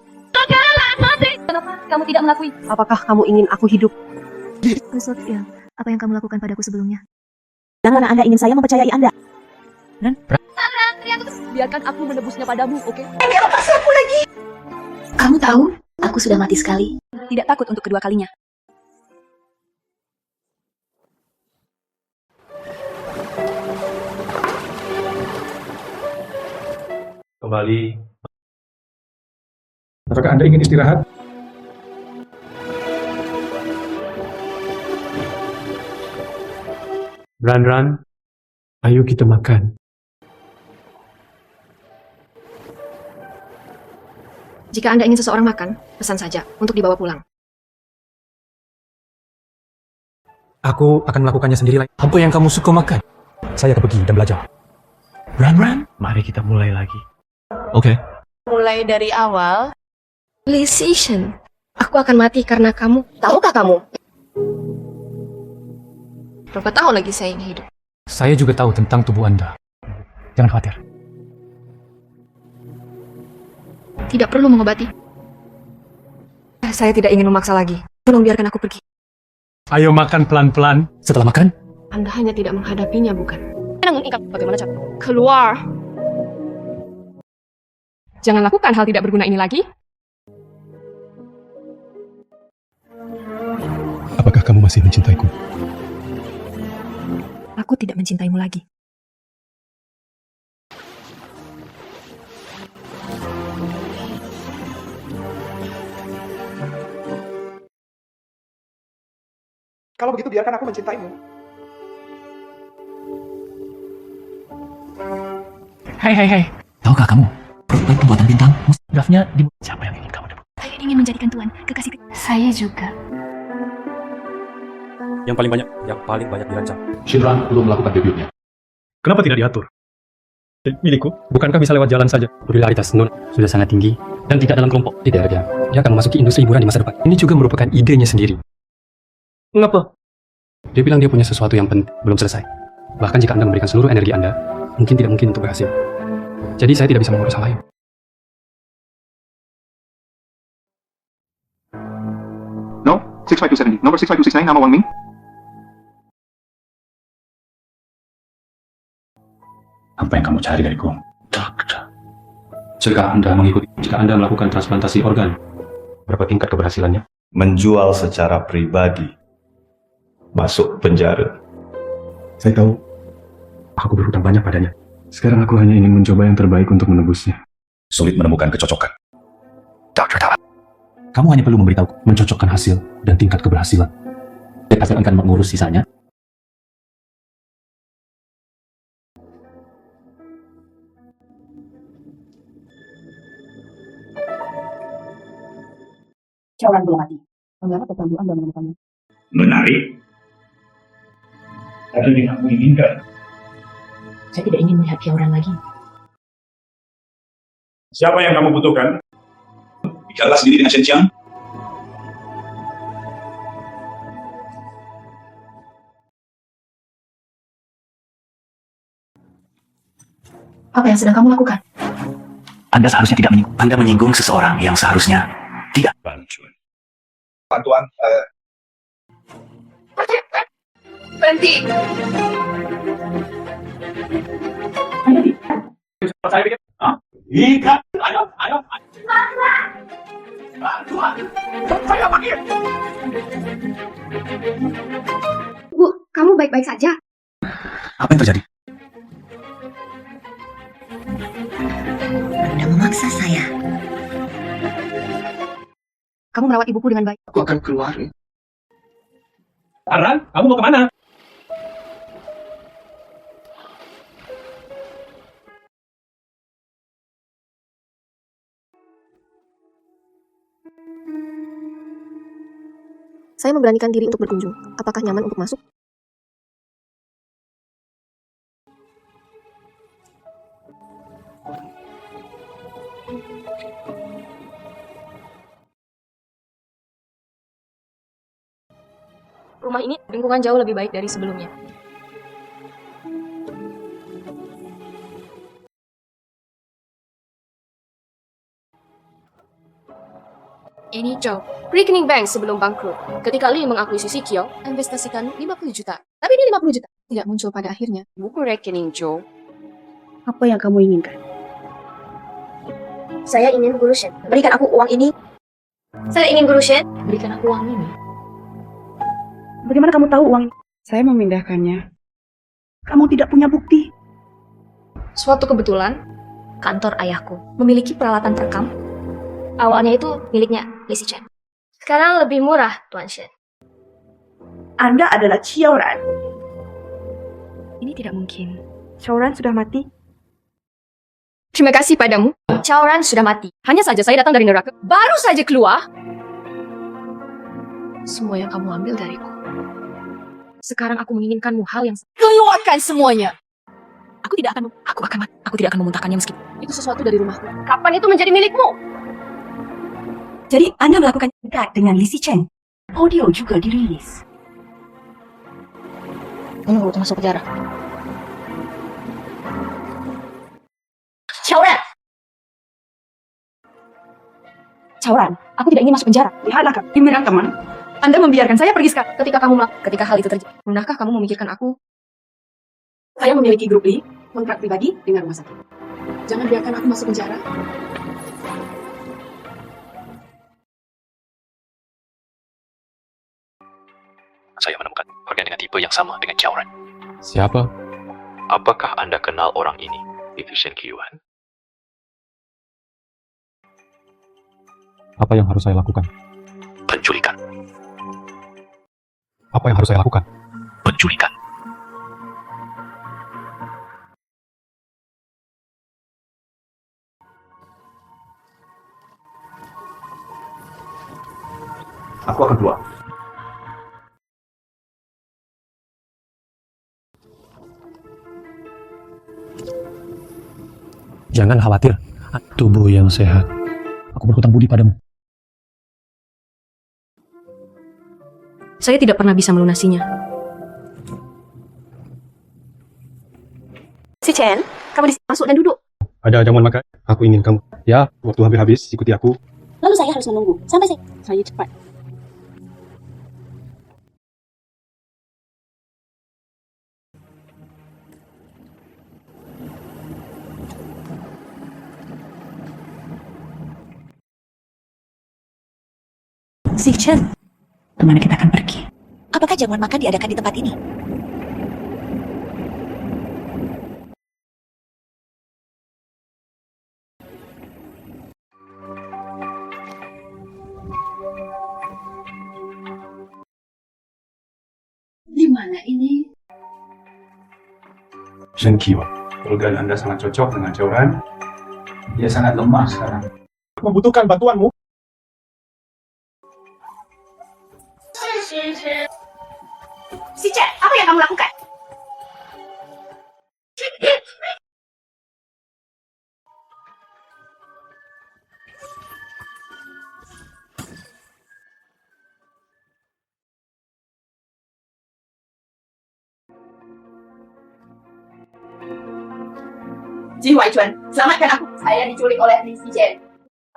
Kenapa kamu tidak mengakui? Apakah kamu ingin aku hidup? Sofia, apa yang kamu lakukan padaku sebelumnya? Dan mana Anda ingin saya mempercayai Anda? Biarkan aku menebusnya padamu, oke? Kamu tahu, aku sudah mati sekali. Tidak takut untuk kedua kalinya. Kembali Apakah Anda ingin istirahat? Ran, ayo kita makan. Jika Anda ingin seseorang makan, pesan saja untuk dibawa pulang. Aku akan melakukannya sendiri lagi. Apa yang kamu suka makan? Saya akan pergi dan belajar. Ran, mari kita mulai lagi. Oke. Mulai dari awal. Listen, aku akan mati karena kamu. Tahukah kamu? Berapa tahun lagi saya ingin hidup? Saya juga tahu tentang tubuh Anda. Jangan khawatir. Tidak perlu mengobati. Saya tidak ingin memaksa lagi. Tolong biarkan aku pergi. Ayo makan pelan-pelan. Setelah makan, Anda hanya tidak menghadapinya, bukan? Bagaimana cara? Keluar. Jangan lakukan hal tidak berguna ini lagi. apakah kamu masih mencintaiku? Aku tidak mencintaimu lagi. Kalau begitu biarkan aku mencintaimu. Hai. Tahukah kamu, produk pembuatan bintang, draftnya di... Siapa yang ingin kamu dapat? Saya ingin menjadikan Tuhan kekasih. Saya juga. Yang paling banyak dirancang. Shinran belum melakukan debutnya. Kenapa tidak diatur? Milikku, bukankah bisa lewat jalan saja? Popularitas Nun sudah sangat tinggi dan tidak dalam kelompok. Tidak, dia akan memasuki industri hiburan di masa depan. Ini juga merupakan idenya sendiri. Mengapa? Dia bilang dia punya sesuatu yang penting, belum selesai. Bahkan jika Anda memberikan seluruh energi Anda, tidak mungkin untuk berhasil. Jadi saya tidak bisa mengurus hal lain. No, 65270. Nomor 65269, nama Wang Ming. Apa yang kamu cari dariku? Jika Anda melakukan transplantasi organ, berapa tingkat keberhasilannya? Menjual secara pribadi. Masuk penjara. Saya tahu, aku berhutang banyak padanya. Sekarang aku hanya ingin mencoba yang terbaik untuk menebusnya. Sulit menemukan kecocokan. Kamu hanya perlu memberitahu mencocokkan hasil dan tingkat keberhasilan. Saya akan mengurus sisanya. Orang belum mati. Mengapa pesandu Anda menemukannya? Menarik. Ada yang kamu inginkan. Saya tidak ingin melihat Kiauran lagi. Siapa yang kamu butuhkan? Bicaralah sendiri dengan Shen Qiang. Apa yang sedang kamu lakukan? Anda seharusnya tidak menyinggung. Anda menyinggung seseorang yang seharusnya tidak. Bantuan. Berhenti. Saya pikir, ikat, ayo. Bantuan. Saya panggil. Bu, kamu baik-baik saja? Apa yang terjadi? Anda memaksa saya. Kamu merawat ibuku dengan baik. Aku akan keluar. Aran, kamu mau kemana? Saya memberanikan diri untuk berkunjung. Apakah nyaman untuk masuk? Rumah ini lingkungan jauh lebih baik dari sebelumnya. Ini Joe, rekening bank sebelum bangkrut. Ketika Lee mengakuisisi Kyo, investasikan 50 juta. Tapi ini 50 juta tidak muncul pada akhirnya. Buku rekening Joe. Apa yang kamu inginkan? Saya ingin Guru Shen. Berikan aku uang ini. Saya ingin Guru Shen. Berikan aku uang ini. Bagaimana kamu tahu uang? Saya memindahkannya. Kamu tidak punya bukti. Suatu kebetulan, kantor ayahku memiliki peralatan perekam. Awalnya itu miliknya Lizzie Chen. Sekarang lebih murah, Tuan Shen. Anda adalah Xiaoran. Ini tidak mungkin. Xiaoran sudah mati. Terima kasih padamu. Chaoran sudah mati. Hanya saja saya datang dari neraka. Baru saja keluar. Semua yang kamu ambil dariku. Sekarang aku menginginkanmu hal yang... Keluarkan semuanya! Aku tidak akan memuntahkannya meskipun itu sesuatu dari rumahku. Kapan itu menjadi milikmu? Jadi Anda melakukan dekat dengan Lizzie Chen. Audio juga dirilis. Menunggu untuk masuk penjara. Chaoran! Chaoran, aku tidak ingin masuk penjara. Lihatlah kak, ini rekaman. Anda membiarkan saya pergi sekarang. Ketika hal itu terjadi, pernahkah kamu memikirkan aku? Saya memiliki grup B, kontrak pribadi dengan rumah sakit. Jangan biarkan aku masuk penjara. Saya menemukan organ dengan tipe yang sama dengan Chaoran. Siapa? Apakah Anda kenal orang ini, Shen Qiuan? Apa yang harus saya lakukan? Penculikan. Apa yang harus saya lakukan? Penculikan. Aku akan keluar. Jangan khawatir. Tubuh yang sehat. Aku berhutang budi padamu. Saya tidak pernah bisa melunasinya. Si Chen, kamu masuk dan duduk. Ada jamuan makan. Aku ingin kamu. Ya, waktu hampir habis. Ikuti aku. Lalu saya harus menunggu sampai saya cepat. Si Chen, kemana kita akan pergi? Apakah jamuan makan diadakan di tempat ini? Di mana ini? Shen Qiuan. Organ Anda sangat cocok dengan Chaoran. Dia sangat lemah sekarang. Membutuhkan bantuanmu. Si Chen, apa yang kamu lakukan? Ji Huaichuan, selamatkan aku. Saya diculik oleh Lizzie Chen.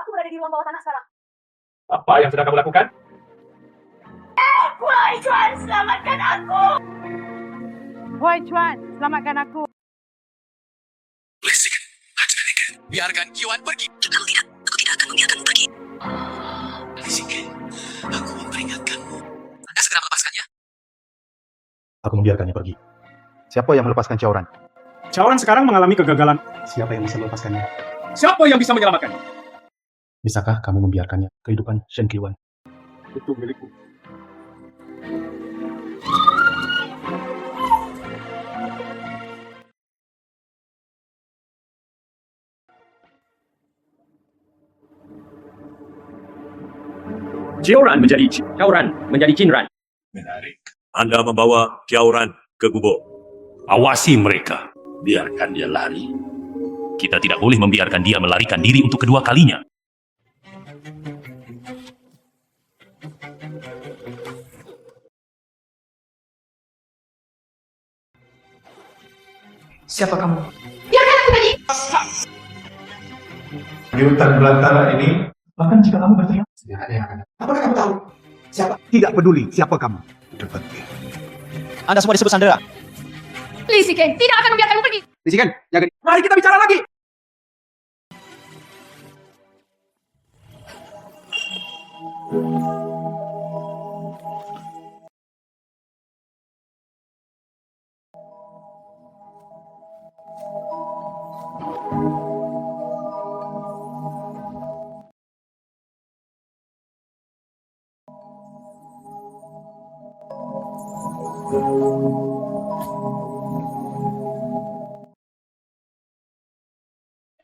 Aku berada di ruang bawah tanah sekarang. Apa yang sedang kamu lakukan? Huaichuan, selamatkan aku. Huaichuan, selamatkan aku. Biarkan Qiuan pergi. Kalau tidak, aku tidak akan membiarkanmu pergi. Lizzie, aku memperingatkanmu. Anda segera melepaskannya. Aku membiarkannya pergi. Siapa yang melepaskan Chaoran? Chaoran sekarang mengalami kegagalan. Siapa yang bisa melepaskannya? Siapa yang bisa menyelamatkannya? Bisakah kamu membiarkannya? Kehidupan Shen Qiuan itu milikku. Chaoran menjadi Qinran. Menarik. Anda membawa Chaoran ke gubuk. Awasi mereka. Biarkan dia lari. Kita tidak boleh membiarkan dia melarikan diri untuk kedua kalinya. Siapa kamu? Biarkan aku pergi. Di hutan belantara ini, bahkan jika kamu berteriak, tidak ada yang akan. Apakah kamu tahu siapa? Tidak peduli siapa kamu. Debat dia. Anda semua disebut sandera. Lizzie Chen tidak akan membiarkanmu pergi. Lizzie Chen, jaga. Mari kita bicara lagi.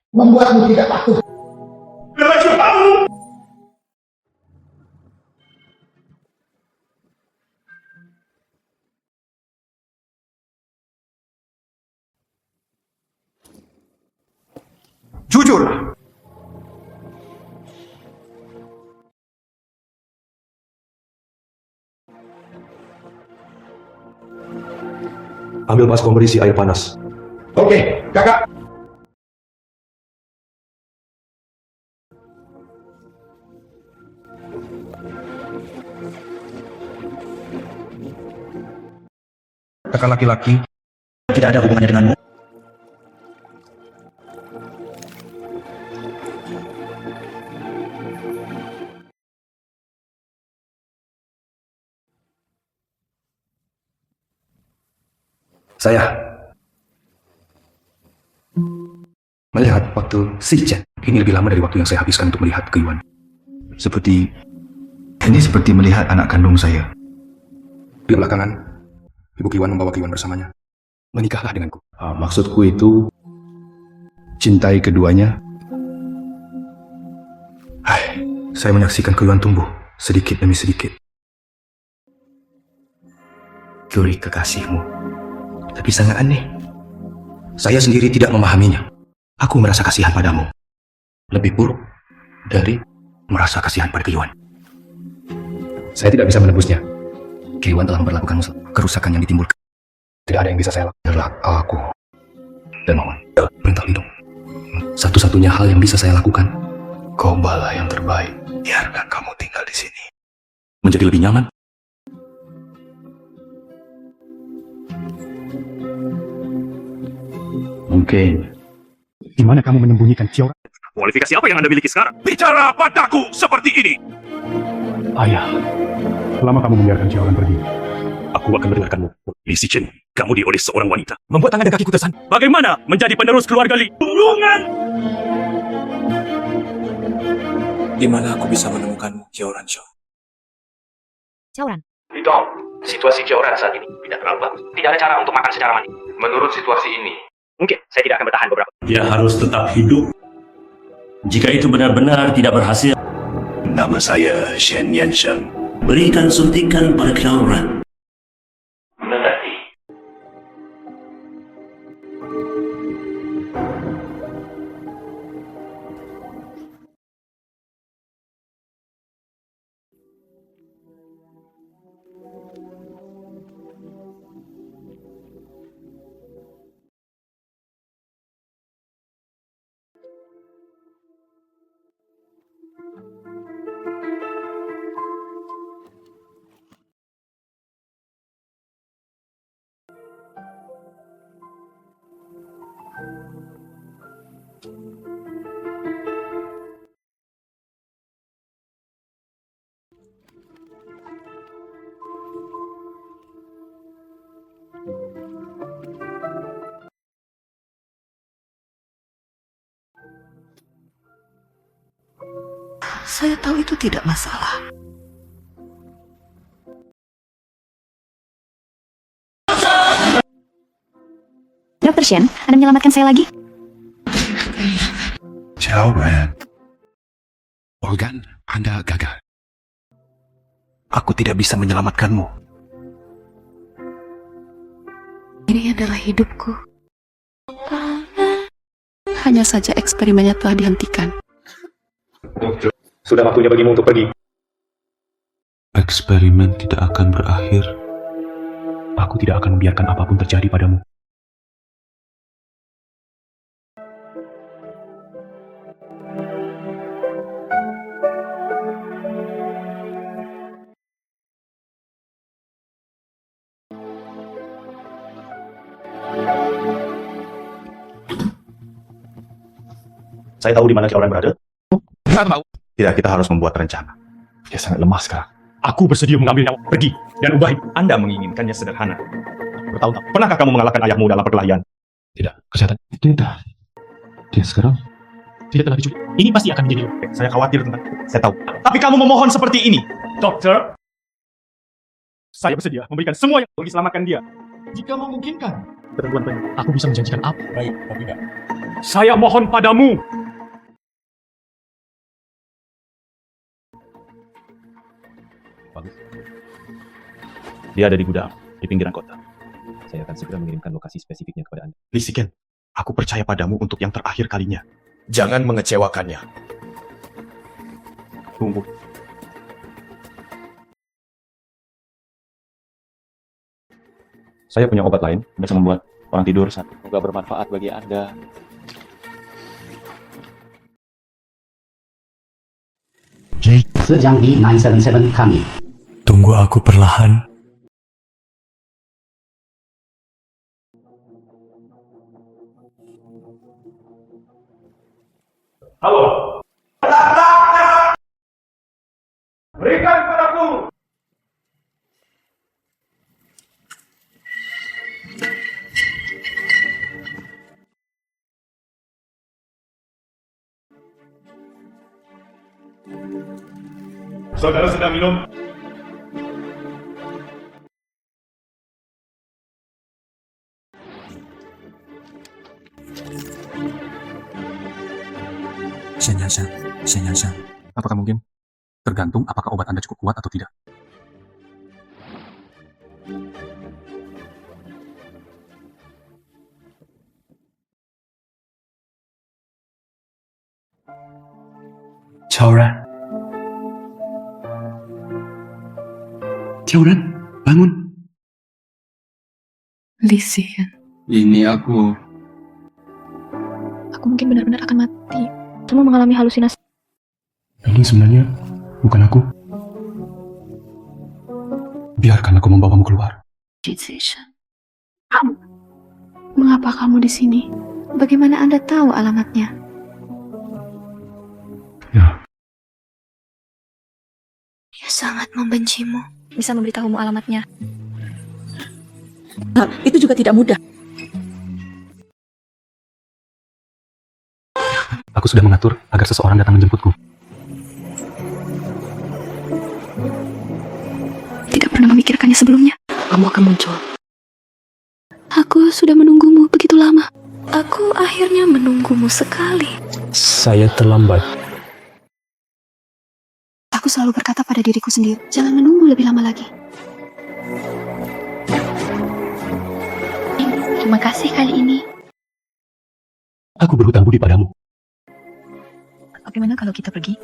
membuatmu tidak patuh. Baju kamu! Jujur. Ambil baskom berisi air panas. Oke, kakak. Kakak laki-laki tidak ada hubungannya denganmu. Saya melihat waktu si Chen. Ini lebih lama dari waktu yang saya habiskan untuk melihat Ke Yuan. Ini seperti melihat anak kandung saya. Di belakangan, Ibu Ke Yuan membawa Ke Yuan bersamanya. Menikahlah denganku. Maksudku itu cintai keduanya. Saya menyaksikan Ke Yuan tumbuh sedikit demi sedikit. Curi kekasihmu. Tapi sangat aneh. Saya sendiri tidak memahaminya. Aku merasa kasihan padamu. Lebih buruk dari merasa kasihan pada Ke Yuan. Saya tidak bisa menebusnya. Ke Yuan telah memperlakukan kerusakan yang ditimbulkan. Tidak ada yang bisa saya lakukan. Adalah aku dan Maman. Perintah lindung. Satu-satunya hal yang bisa saya lakukan. Kau bala yang terbaik. Biarkan kamu tinggal di sini. Menjadi lebih nyaman. Mungkin. Di mana kamu menyembunyikan Xiao Ran? Kualifikasi apa yang Anda miliki sekarang? Bicara padaku seperti ini. Ayah, lama kamu membiarkan Xiao Ran pergi. Aku akan mendengarkanmu. Li Sichen, kamu dioles seorang wanita. Membuat tangan dan kakiku tersandu. Bagaimana menjadi penerus keluarga Li? Hubungan! Di mana aku bisa menemukanmu, Xiao Ran Shou? Xiao Ran. Lidong, situasi Xiao Ran saat ini tidak terlalu bagus. Tidak ada cara untuk makan secara mandiri. Menurut situasi ini, mungkin saya tidak akan bertahan beberapa. Dia harus tetap hidup. Jika itu benar-benar tidak berhasil, Nama saya Shen Yansheng. berikan suntikan pada Xiao Ran. Mengerti. Saya tahu itu tidak masalah. Dr. Shen, Anda menyelamatkan saya lagi? Xiao Ran. Organ Anda gagal. Aku tidak bisa menyelamatkanmu. Ini adalah hidupku. Hanya saja eksperimennya telah dihentikan. Sudah waktunya bagimu untuk pergi. Eksperimen tidak akan berakhir. Aku tidak akan membiarkan apapun terjadi padamu. Saya tahu di mana Xiao Ran berada. Nggak mau. Tidak, kita harus membuat rencana. Dia sangat lemah sekarang. Aku bersedia mengambil nyawa. Pergi dan ubah. Anda menginginkannya sederhana. Bertahun-tahun. Pernahkah kamu mengalahkan ayahmu dalam perkelahian? Tidak, kesehatan. Tidak. Dia sekarang Dia telah diculik. Ini pasti akan menjadi. Saya khawatir tentang. Saya tahu. Tapi kamu memohon seperti ini. Dokter, saya bersedia memberikan semua yang bagi selamatkan dia. Jika memungkinkan. Ketentuan aku bisa menjanjikan apa? Baik, tapi tidak. Saya mohon padamu. Bagus. Dia ada di gudang, di pinggiran kota. Saya akan segera mengirimkan lokasi spesifiknya kepada Anda. Lisiken, aku percaya padamu untuk yang terakhir kalinya. Jangan mengecewakannya. Tunggu. Saya punya obat lain, bisa membuat orang tidur. Semoga bermanfaat bagi Anda. Tunggu aku perlahan. Halo. Berikan padaku. Saudara sedang minum? Apakah mungkin? Tergantung apakah obat Anda cukup kuat atau tidak. Cauran, bangun. Lisiken. Ini aku. Aku mungkin benar-benar akan mati. Cuma mengalami halusinasi. Ini sebenarnya bukan aku. Biarkan aku membawamu keluar. Kamu? Mengapa kamu di sini? Bagaimana Anda tahu alamatnya? Dia sangat membencimu. Bisa memberitahumu alamatnya. Itu juga tidak mudah. Aku sudah mengatur agar seseorang datang menjemputku. Tidak pernah memikirkannya sebelumnya. Kamu akan muncul. Aku sudah menunggumu begitu lama. Aku akhirnya menunggumu sekali. Saya terlambat. Aku selalu berkata pada diriku sendiri, jangan menunggu lebih lama lagi. Terima kasih kali ini. Aku berhutang budi padamu. Bagaimana kalau kita pergi?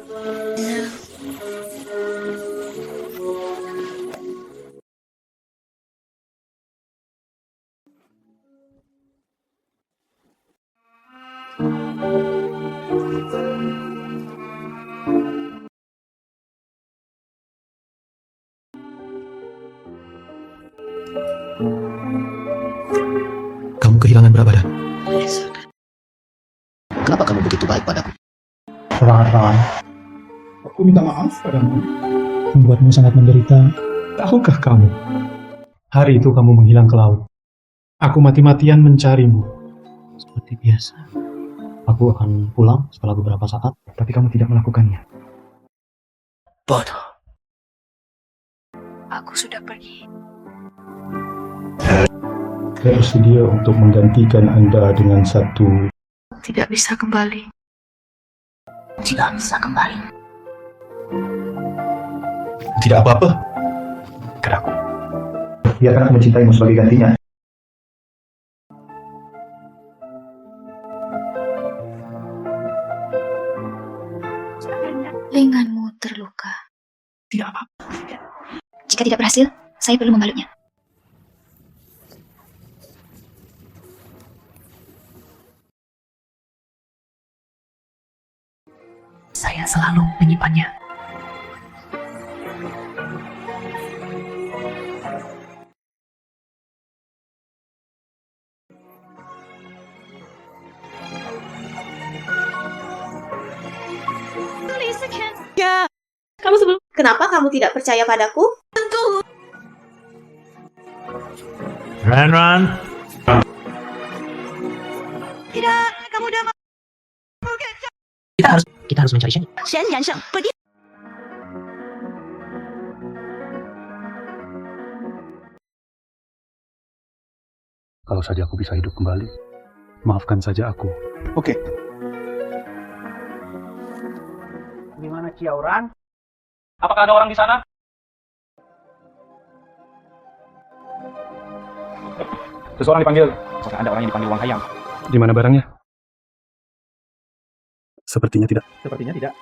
Kamu kehilangan berat badan. Kenapa kamu begitu baik padaku? Rara, aku minta maaf padamu. Membuatmu sangat menderita. Tahukah kamu? Hari itu kamu menghilang ke laut. Aku mati-matian mencarimu. Seperti biasa. Aku akan pulang setelah beberapa saat, tapi kamu tidak melakukannya. Bodoh. Aku sudah pergi. Saya bersedia untuk menggantikan Anda dengan satu. Tidak bisa kembali. Tidak bisa kembali. Tidak apa-apa. Keraku. Biarkan aku mencintaimu sebagai gantinya. Lenganmu terluka. Tidak apa-apa. Jika tidak berhasil, saya perlu membalutnya. Saya selalu menyimpannya. Ya. Kamu sebelum. Kenapa kamu tidak percaya padaku? Tentu. Ran. Tidak, kamu udah. Kita harus mencari Shen. Pergi. Kalau saja aku bisa hidup kembali, Maafkan saja aku. Oke. Di mana Kiauran? Apakah ada orang di sana? Seseorang dipanggil. Apakah ada orang yang dipanggil Wang Hayang? Di mana barangnya? Sepertinya tidak. Sepertinya tidak.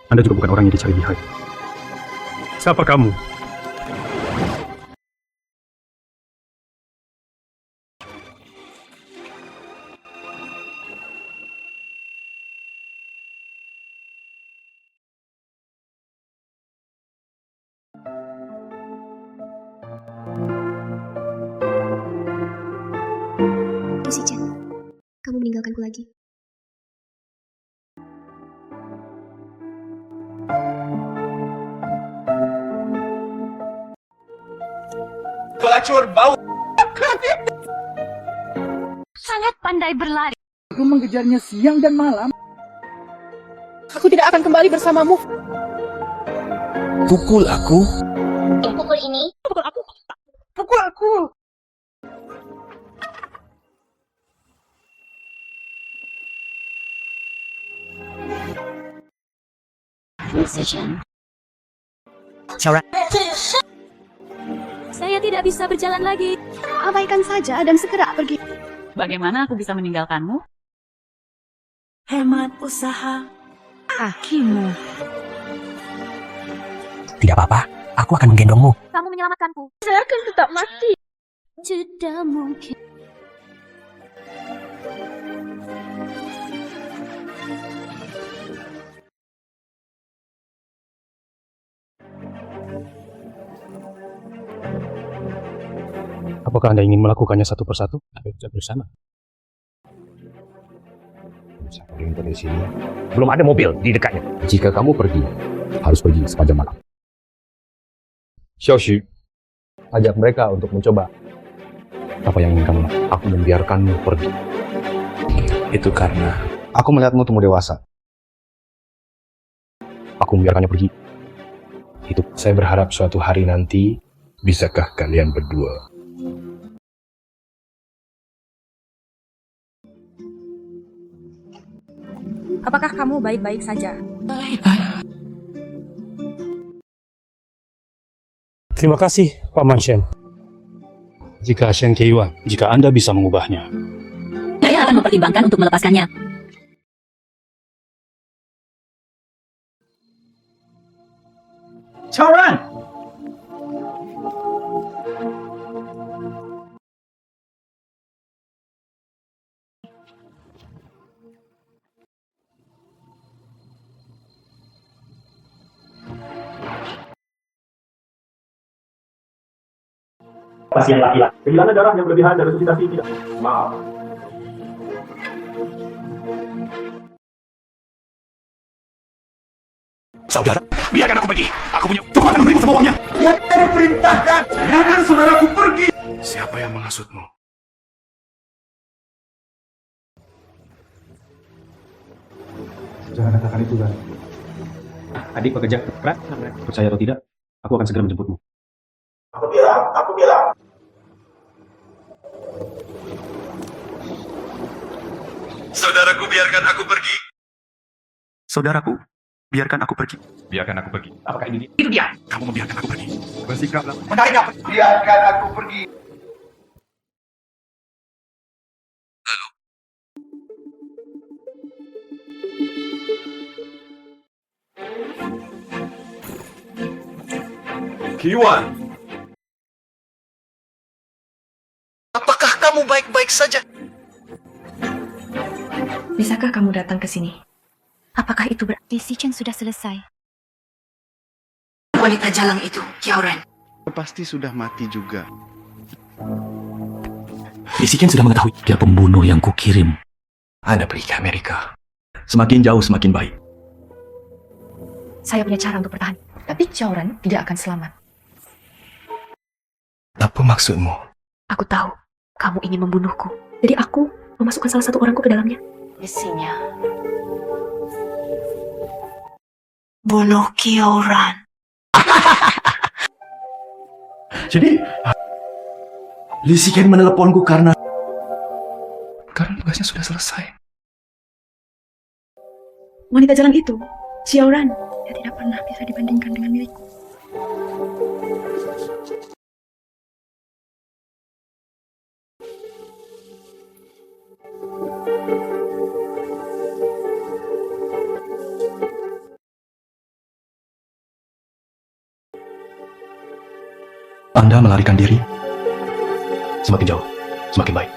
Anda juga bukan orang yang dicari Mihai. Siapa kamu? Lizzie-chan, kamu meninggalkanku lagi. Pelacur bau. Sangat pandai berlari. Aku mengejarnya siang dan malam. Aku tidak akan kembali bersamamu. Pukul aku. Pukul ini. Pukul aku. Pukul aku. Saya tidak bisa berjalan lagi. Abaikan saja dan segera pergi. Bagaimana aku bisa meninggalkanmu? Hemat usaha akimu. Tidak apa-apa, aku akan menggendongmu. Kamu menyelamatkanku. Saya akan tetap mati. Tidak mungkin. Apakah Anda ingin melakukannya satu persatu? Tapi tidak bersama. Pergi dari sini. Belum ada mobil di dekatnya. Jika kamu pergi, harus pergi sepanjang malam. Xiaoxu, ajak mereka untuk mencoba. Apa yang ingin kamu lakukan? Aku membiarkanmu pergi. Itu karena aku melihatmu tumbuh dewasa. Aku membiarkannya pergi. Itu saya berharap suatu hari nanti, bisakah kalian berdua? Apakah kamu baik-baik saja? Terima kasih, Paman Shen. Jika Shen Keiwa, jika Anda bisa mengubahnya. Saya akan mempertimbangkan untuk melepaskannya. Kiauran! Pasien laki-laki. Kehilangan darah yang berlebihan dan resusitasi tidak. Maaf. Saudara, biarkan aku pergi. Aku punya Tuhan akan memberi semua uangnya. Yang saya perintahkan, biarkan saudaraku pergi. Siapa yang menghasutmu? Jangan katakan itu, Gan. Adik pekerja keras, percaya atau tidak, aku akan segera menjemputmu. Aku bilang. Saudaraku, biarkan aku pergi. Saudaraku, biarkan aku pergi. Biarkan aku pergi. Apakah ini dia? Itu dia. Kamu membiarkan aku pergi. Bersikaplah. Menariknya, biarkan aku pergi. Kiwan, Apakah kamu baik-baik saja? Bisakah kamu datang ke sini? Apakah itu berarti Lizzie-chan sudah selesai? Wanita jalang itu, Kiauran. Pasti sudah mati juga. Lizzie-chan sudah mengetahui dia pembunuh yang kukirim. Anda pergi ke Amerika. Semakin jauh semakin baik. Saya punya cara untuk bertahan. Tapi Kiauran tidak akan selamat. Apa maksudmu? Aku tahu, kamu ingin membunuhku. Jadi aku memasukkan salah satu orangku ke dalamnya. Misinya bunuh Kiauran. Jadi, Lizzie-chan meneleponku karena Tugasnya sudah selesai. Wanita jalan itu, Xiaoran, dia tidak pernah bisa dibandingkan dengan milikku. Anda melarikan diri. Semakin jauh, semakin baik.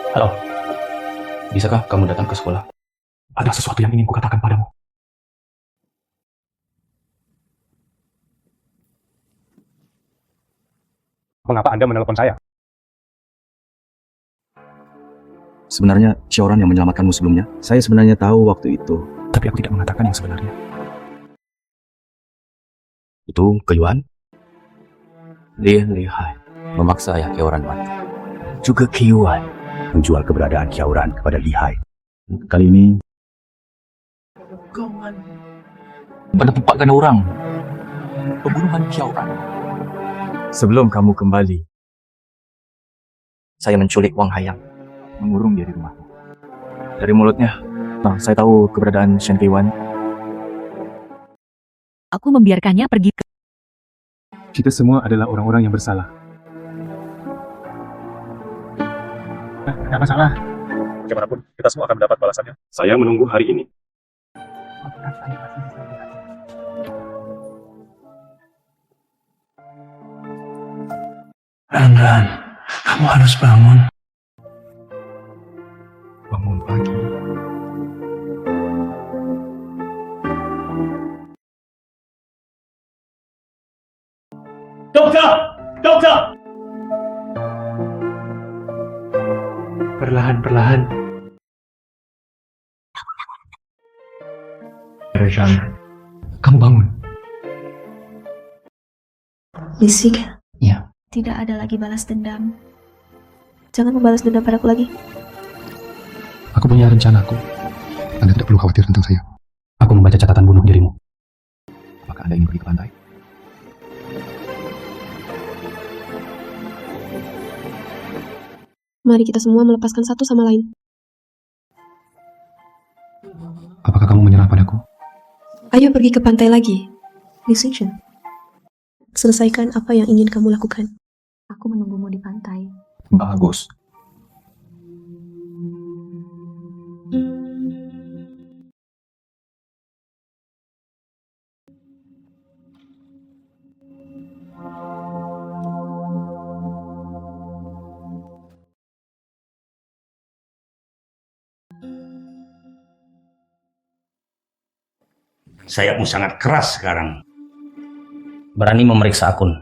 Halo, bisakah kamu datang ke sekolah? Ada sesuatu yang ingin kukatakan padamu. Mengapa Anda menelpon saya? Sebenarnya Xiaoran yang menyelamatkanmu sebelumnya. Saya sebenarnya tahu waktu itu. Tapi aku tidak mengatakan yang sebenarnya. Itu ke Yuan? Lihai memaksa ayah Xiaoran mati. Juga ke Yuan menjual keberadaan Xiaoran kepada Lihai. Kali ini penempatkan orang pembunuhan Xiaoran. sebelum kamu kembali, saya menculik Wang Hayang, mengurung dia di rumah. Dari mulutnya, saya tahu keberadaan Shen Keiwan. Aku membiarkannya pergi ke... Kita semua adalah orang-orang yang bersalah. Tidak masalah. Bagaimanapun, kita semua akan mendapat balasannya. Saya menunggu hari ini. Ran, kamu harus bangun. Bangun pagi. Dokter! Dokter! Perlahan-perlahan. Rejan, kamu bangun. Lisik. Ya. Tidak ada lagi balas dendam. Jangan membalas dendam padaku lagi. Aku punya rencanaku. Anda tidak perlu khawatir tentang saya. Aku membaca catatan bunuh dirimu. Apakah Anda ingin pergi ke pantai? Mari kita semua melepaskan satu sama lain. Apakah kamu menyerah padaku? Ayo pergi ke pantai lagi. Decision. Selesaikan apa yang ingin kamu lakukan. Aku menunggumu di pantai. Bagus. Sayapmu sangat keras sekarang. Berani memeriksa akun.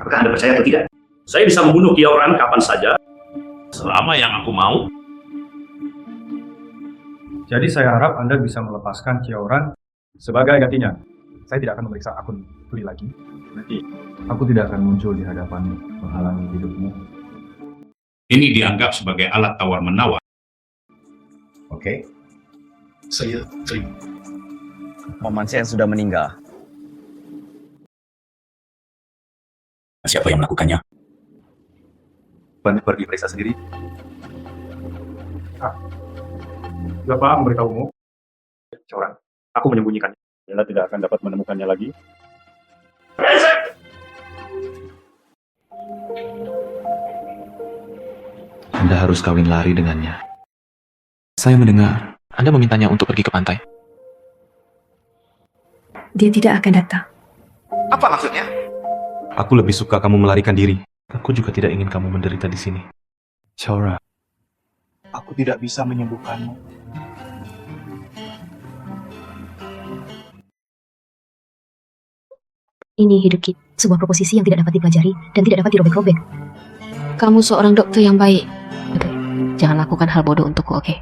Apakah Anda percaya atau tidak? Saya bisa membunuh Xiaoran kapan saja, selama yang aku mau. Jadi saya harap Anda bisa melepaskan Xiaoran sebagai gantinya. Saya tidak akan memeriksa akun Li lagi. Nanti aku tidak akan muncul di hadapanmu menghalangi hidupmu. Ini dianggap sebagai alat tawar-menawar. Oke. Saya terima. Paman saya sudah meninggal. Siapa yang melakukannya? Banyak pergi periksa sendiri. Siapa memberitahumu? Xiaoran, aku menyembunyikannya. Anda tidak akan dapat menemukannya lagi. Anda harus kawin lari dengannya. Saya mendengar Anda memintanya untuk pergi ke pantai. Dia tidak akan datang. Apa maksudnya? Aku lebih suka kamu melarikan diri. Aku juga tidak ingin kamu menderita di sini. Xiaoran, aku tidak bisa menyembuhkanmu. Ini hidup kita, sebuah proposisi yang tidak dapat dipelajari dan tidak dapat dirobek-robek. Kamu seorang dokter yang baik. Oke, jangan lakukan hal bodoh untukku, oke?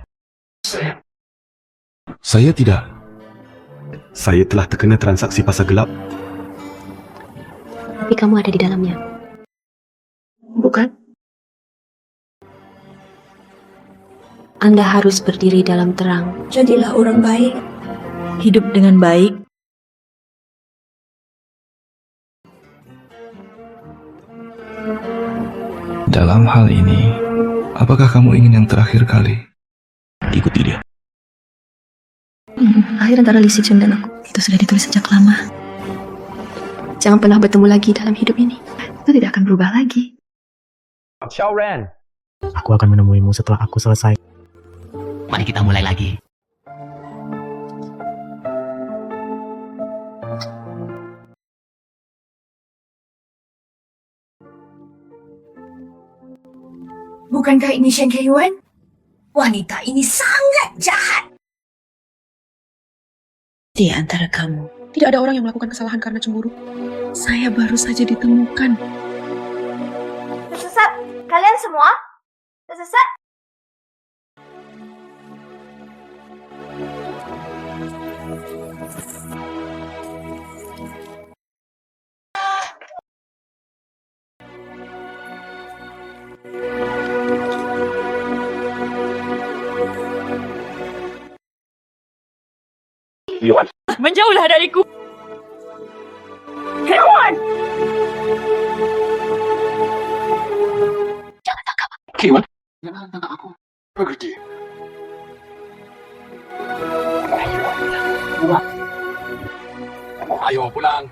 Saya tidak. Saya telah terkena transaksi pasar gelap. Tapi kamu ada di dalamnya. Bukan? Anda harus berdiri dalam terang. Jadilah orang baik. Hidup dengan baik Dalam hal ini, apakah kamu ingin yang terakhir kali? Ikuti dia. Akhir antara Li Sichen dan aku itu sudah ditulis sejak lama. Jangan pernah bertemu lagi dalam hidup ini. Itu tidak akan berubah lagi. Xiaoran. Aku akan menemuimu setelah aku selesai. Mari kita mulai lagi. Bukankah ini Shen Keiyuan? Wanita ini sangat jahat. Di antara kamu, tidak ada orang yang melakukan kesalahan karena cemburu. Saya baru saja ditemukan. Tersesat. Kalian semua? Tersesat? Yuan. Menjauhlah dariku. Yuan. Jangan tangkap. Yuan. Jangan tangkap aku. Pergi. Ayo pulang.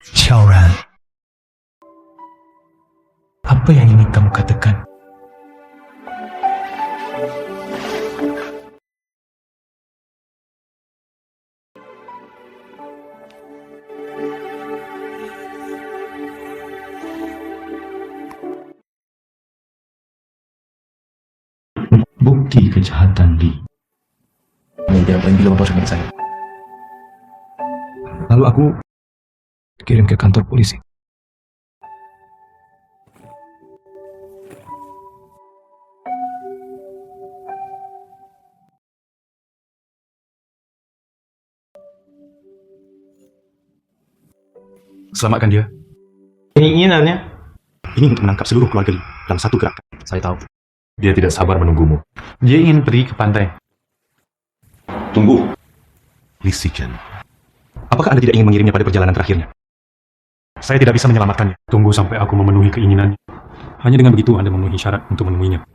Xiaoran, apa yang ingin kamu katakan? Bukti kejahatan Li. Dia paling bilang bos dengan saya. Lalu aku kirim ke kantor polisi. Selamatkan dia. Keinginannya Ini untuk menangkap seluruh keluarga Li dalam satu gerakan. Saya tahu. Dia tidak sabar menunggumu. dia ingin pergi ke pantai. Tunggu. Li Sichen. Apakah Anda tidak ingin mengirimnya pada perjalanan terakhirnya? Saya tidak bisa menyelamatkannya. Tunggu sampai aku memenuhi keinginannya. Hanya dengan begitu Anda memenuhi syarat untuk menemuinya.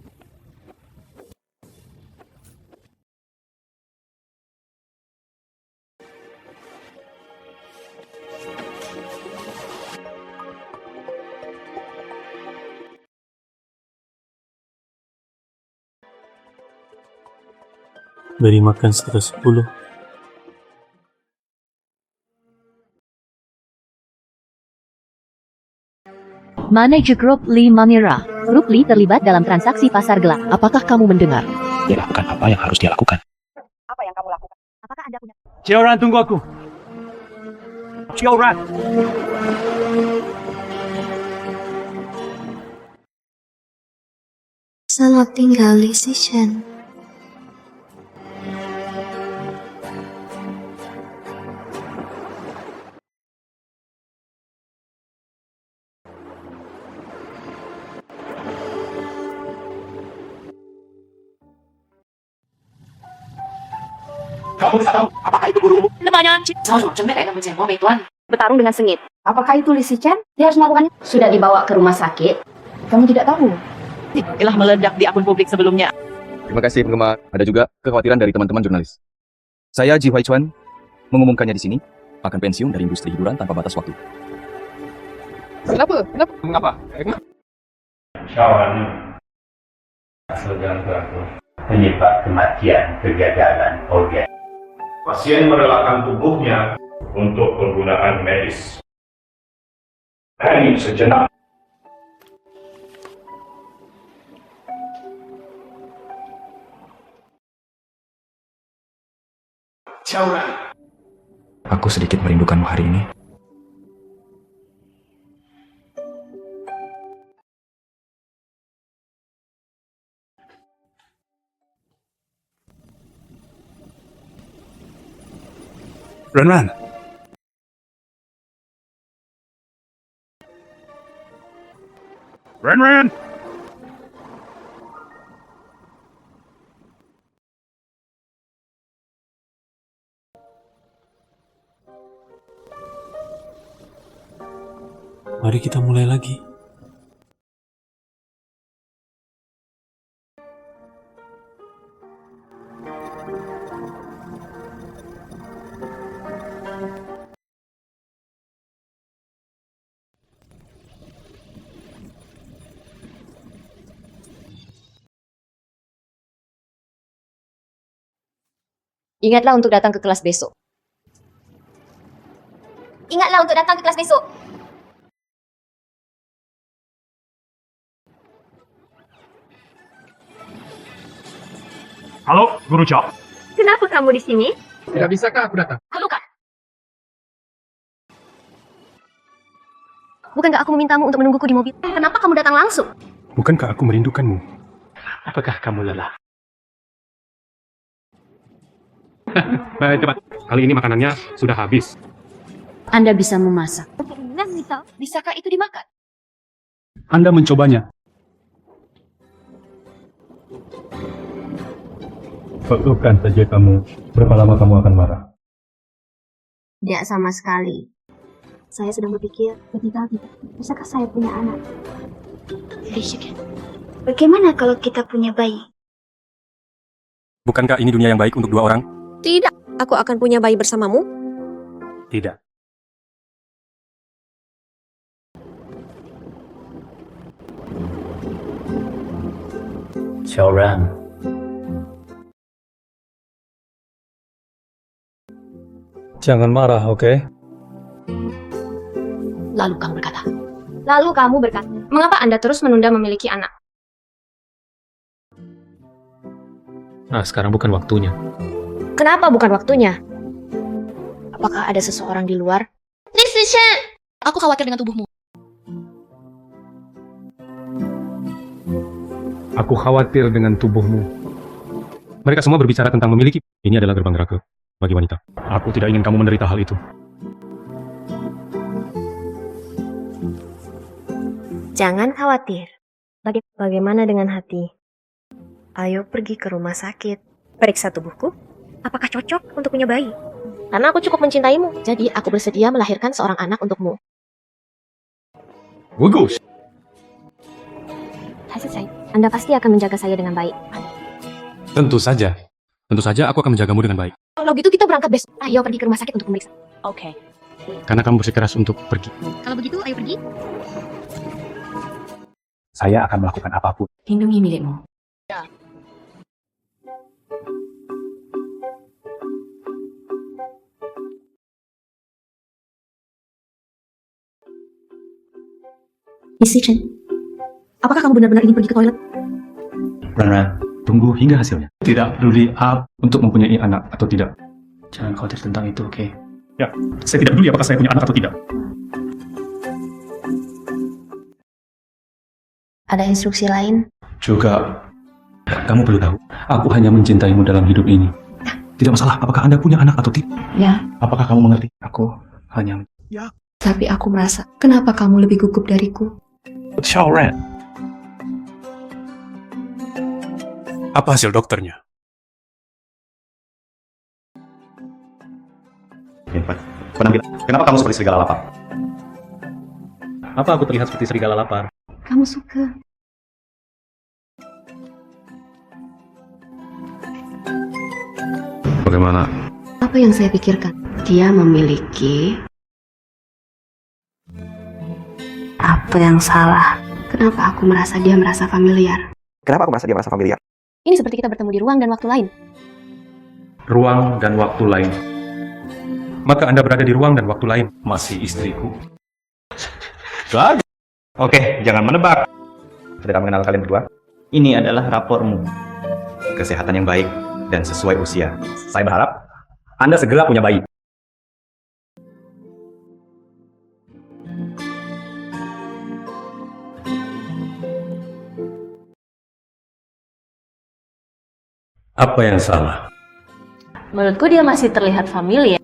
Beri makan sekitar 10. Manajer grup Li Manira. Grup Li terlibat dalam transaksi pasar gelap. Apakah kamu mendengar? Dia lakukan apa yang harus dia lakukan. Apa yang kamu lakukan? Apakah Anda punya... Xiaoran, tunggu aku. Xiaoran. Selamat tinggal Li Sichen. Kamu tidak tahu apakah itu gurumu? Bertarung dengan sengit. Apakah itu Li Sichen? Dia harus melakukannya. Sudah dibawa ke rumah sakit. Kamu tidak tahu. Telah meledak di akun publik sebelumnya. Terima kasih penggemar. Ada juga kekhawatiran dari teman-teman jurnalis. Saya Ji Hui Chuan mengumumkannya di sini akan pensiun dari industri hiburan tanpa batas waktu. Kenapa? Mengapa? Xiaoran, asal jangan beratur. Penyebab kematian kegagalan organ. Pasien merelakan tubuhnya untuk penggunaan medis. Hanya sejenak. Xiaoran. Aku sedikit merindukanmu hari ini. Ran. Ran. Mari kita mulai lagi. Ingatlah untuk datang ke kelas besok. Ingatlah untuk datang ke kelas besok. Halo, Guru Chok. Kenapa kamu di sini? Tidak bisakah aku datang? Halo kak. Bukankah aku memintamu untuk menungguku di mobil? Kenapa kamu datang langsung? Bukankah aku merindukanmu? Apakah kamu lelah? Baik, cepat. Kali ini makanannya sudah habis. Anda bisa memasak. Bisakah itu dimakan? Anda mencobanya. Lakukan saja kamu. Berapa lama kamu akan marah? Tidak sama sekali. Saya sedang berpikir, ketika bisakah saya punya anak? Bagaimana kalau kita punya bayi? Bukankah ini dunia yang baik untuk dua orang? Tidak, aku akan punya bayi bersamamu. Tidak. Xiaoran, jangan marah, oke? Lalu kamu berkata, mengapa Anda terus menunda memiliki anak? Nah, sekarang bukan waktunya. Kenapa bukan waktunya? Apakah ada seseorang di luar? Aku khawatir dengan tubuhmu. Aku khawatir dengan tubuhmu. Mereka semua berbicara tentang memiliki. Ini adalah gerbang neraka bagi wanita. Aku tidak ingin kamu menderita hal itu. Jangan khawatir. Bagaimana dengan hati? Ayo pergi ke rumah sakit. Periksa tubuhku. Apakah cocok untuk punya bayi? Karena aku cukup mencintaimu. Jadi aku bersedia melahirkan seorang anak untukmu. Bagus. Anda pasti akan menjaga saya dengan baik. Tentu saja. Tentu saja aku akan menjagamu dengan baik. Kalau gitu kita berangkat besok. Ayo pergi ke rumah sakit untuk memeriksa. Oke. Karena kamu bersikeras untuk pergi. Kalau begitu, ayo pergi. Saya akan melakukan apapun. Lindungi milikmu. Isi Chen, apakah kamu benar-benar ingin pergi ke toilet? Ran, tunggu hingga hasilnya. Tidak peduli untuk mempunyai anak atau tidak. Jangan khawatir tentang itu, oke? Ya, saya tidak peduli apakah saya punya anak atau tidak. Ada instruksi lain? Juga, kamu perlu tahu, aku hanya mencintaimu dalam hidup ini. Tidak masalah apakah Anda punya anak atau tidak. Ya, Apakah kamu mengerti? Aku hanya... tapi aku merasa, kenapa kamu lebih gugup dariku? Xiaoran. Apa hasil dokternya? Kenapa kamu seperti serigala lapar? Apa aku terlihat seperti serigala lapar? Kamu suka. Bagaimana? Apa yang saya pikirkan? Dia memiliki... Apa yang salah? Kenapa aku merasa dia merasa familiar? Kenapa aku merasa dia merasa familiar? Ini seperti kita bertemu di ruang dan waktu lain. Ruang dan waktu lain. Maka Anda berada di ruang dan waktu lain. Masih istriku. Oke, jangan menebak. Tidak mengenal kalian berdua. Ini adalah rapormu. Kesehatan yang baik dan sesuai usia. Saya berharap Anda segera punya bayi. Apa yang salah? Menurutku dia masih terlihat familiar.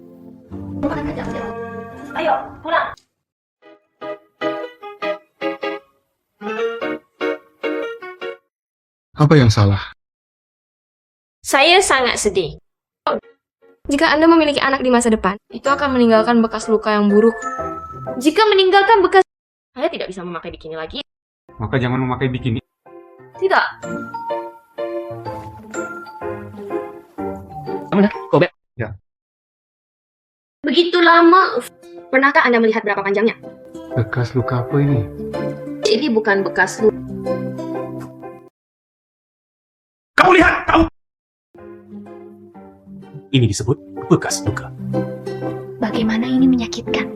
Ayo, pulang. Apa yang salah? Saya sangat sedih. Jika Anda memiliki anak di masa depan, itu akan meninggalkan bekas luka yang buruk. Jika meninggalkan bekas... Saya tidak bisa memakai bikini lagi. Maka jangan memakai bikini. Tidak. Mana? Kobek. Ya. Begitu lama. Pernahkah Anda melihat berapa panjangnya? Bekas luka apa ini? Ini bukan bekas luka. Kamu lihat, kamu. Ini disebut bekas luka. Bagaimana ini menyakitkan?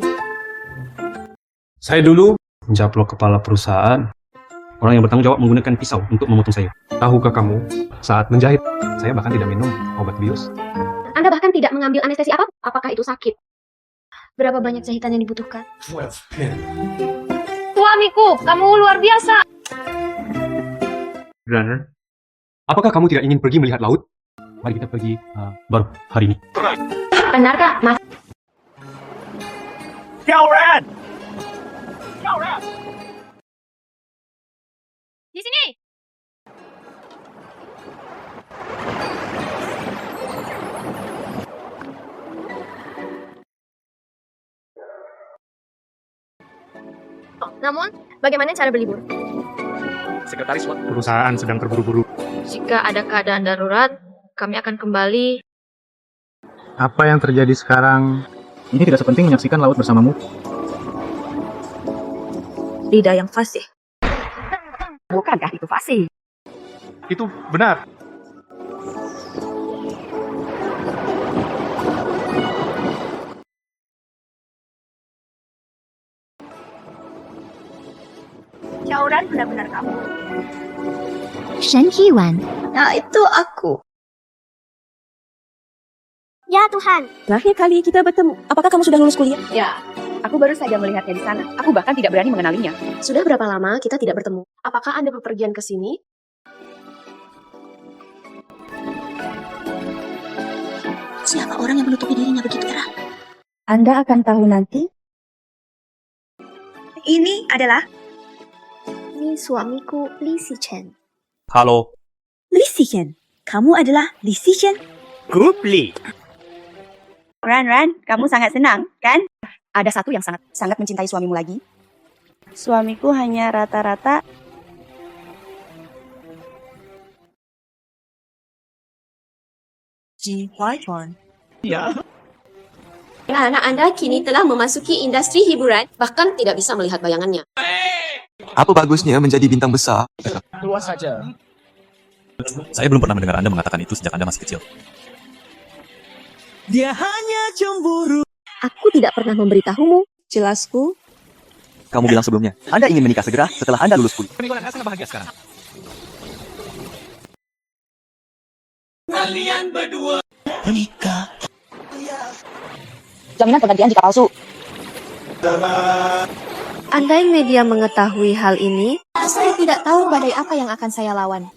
Saya dulu mencaplok kepala perusahaan. Orang yang bertanggung jawab menggunakan pisau untuk memotong sayur. Tahukah kamu, saat menjahit, saya bahkan tidak minum obat bius. Anda bahkan tidak mengambil anestesi apa? Apakah itu sakit? Berapa banyak jahitan yang dibutuhkan? 12 pen. Suamiku, kamu luar biasa. Runner, apakah kamu tidak ingin pergi melihat laut? Mari kita pergi baru hari ini. Benarkah, Mas? Xiaoran! Di sini. Namun, bagaimana cara berlibur? Sekretaris perusahaan sedang terburu-buru. Jika ada keadaan darurat, kami akan kembali. Apa yang terjadi sekarang? Ini tidak sepenting menyaksikan laut bersamamu. Lidah yang fasih. Bukankah itu fasih? Itu benar. Xiaoran benar-benar kamu. Shen Qiwan. Nah, itu aku. Ya Tuhan. Terakhir kali kita bertemu, apakah kamu sudah lulus kuliah? Ya, aku baru saja melihatnya di sana. Aku bahkan tidak berani mengenalinya. Sudah berapa lama kita tidak bertemu? Apakah Anda bepergian ke sini? Siapa orang yang menutupi dirinya begitu terang? Anda akan tahu nanti. Ini adalah Ini suamiku, Li Sichen. Halo. Li Sichen. Kamu adalah Li Sichen. Grup Li. Ran, kamu sangat senang, kan? Ada satu yang sangat mencintai suamimu lagi. Suamiku hanya rata-rata Ji Huachuan. Ya. Anak Anda kini telah memasuki industri hiburan, bahkan tidak bisa melihat bayangannya. Apa bagusnya menjadi bintang besar? Keluar saja. Saya belum pernah mendengar Anda mengatakan itu sejak Anda masih kecil. Dia hanya cemburu. Aku tidak pernah memberitahumu. Jelasku. Kamu bilang sebelumnya, Anda ingin menikah segera setelah Anda lulus kuliah. Pernikahan Anda sangat bahagia sekarang. Kalian berdua menikah. Jaminan penggantian jika palsu. Andai media mengetahui hal ini, saya tidak tahu badai apa yang akan saya lawan.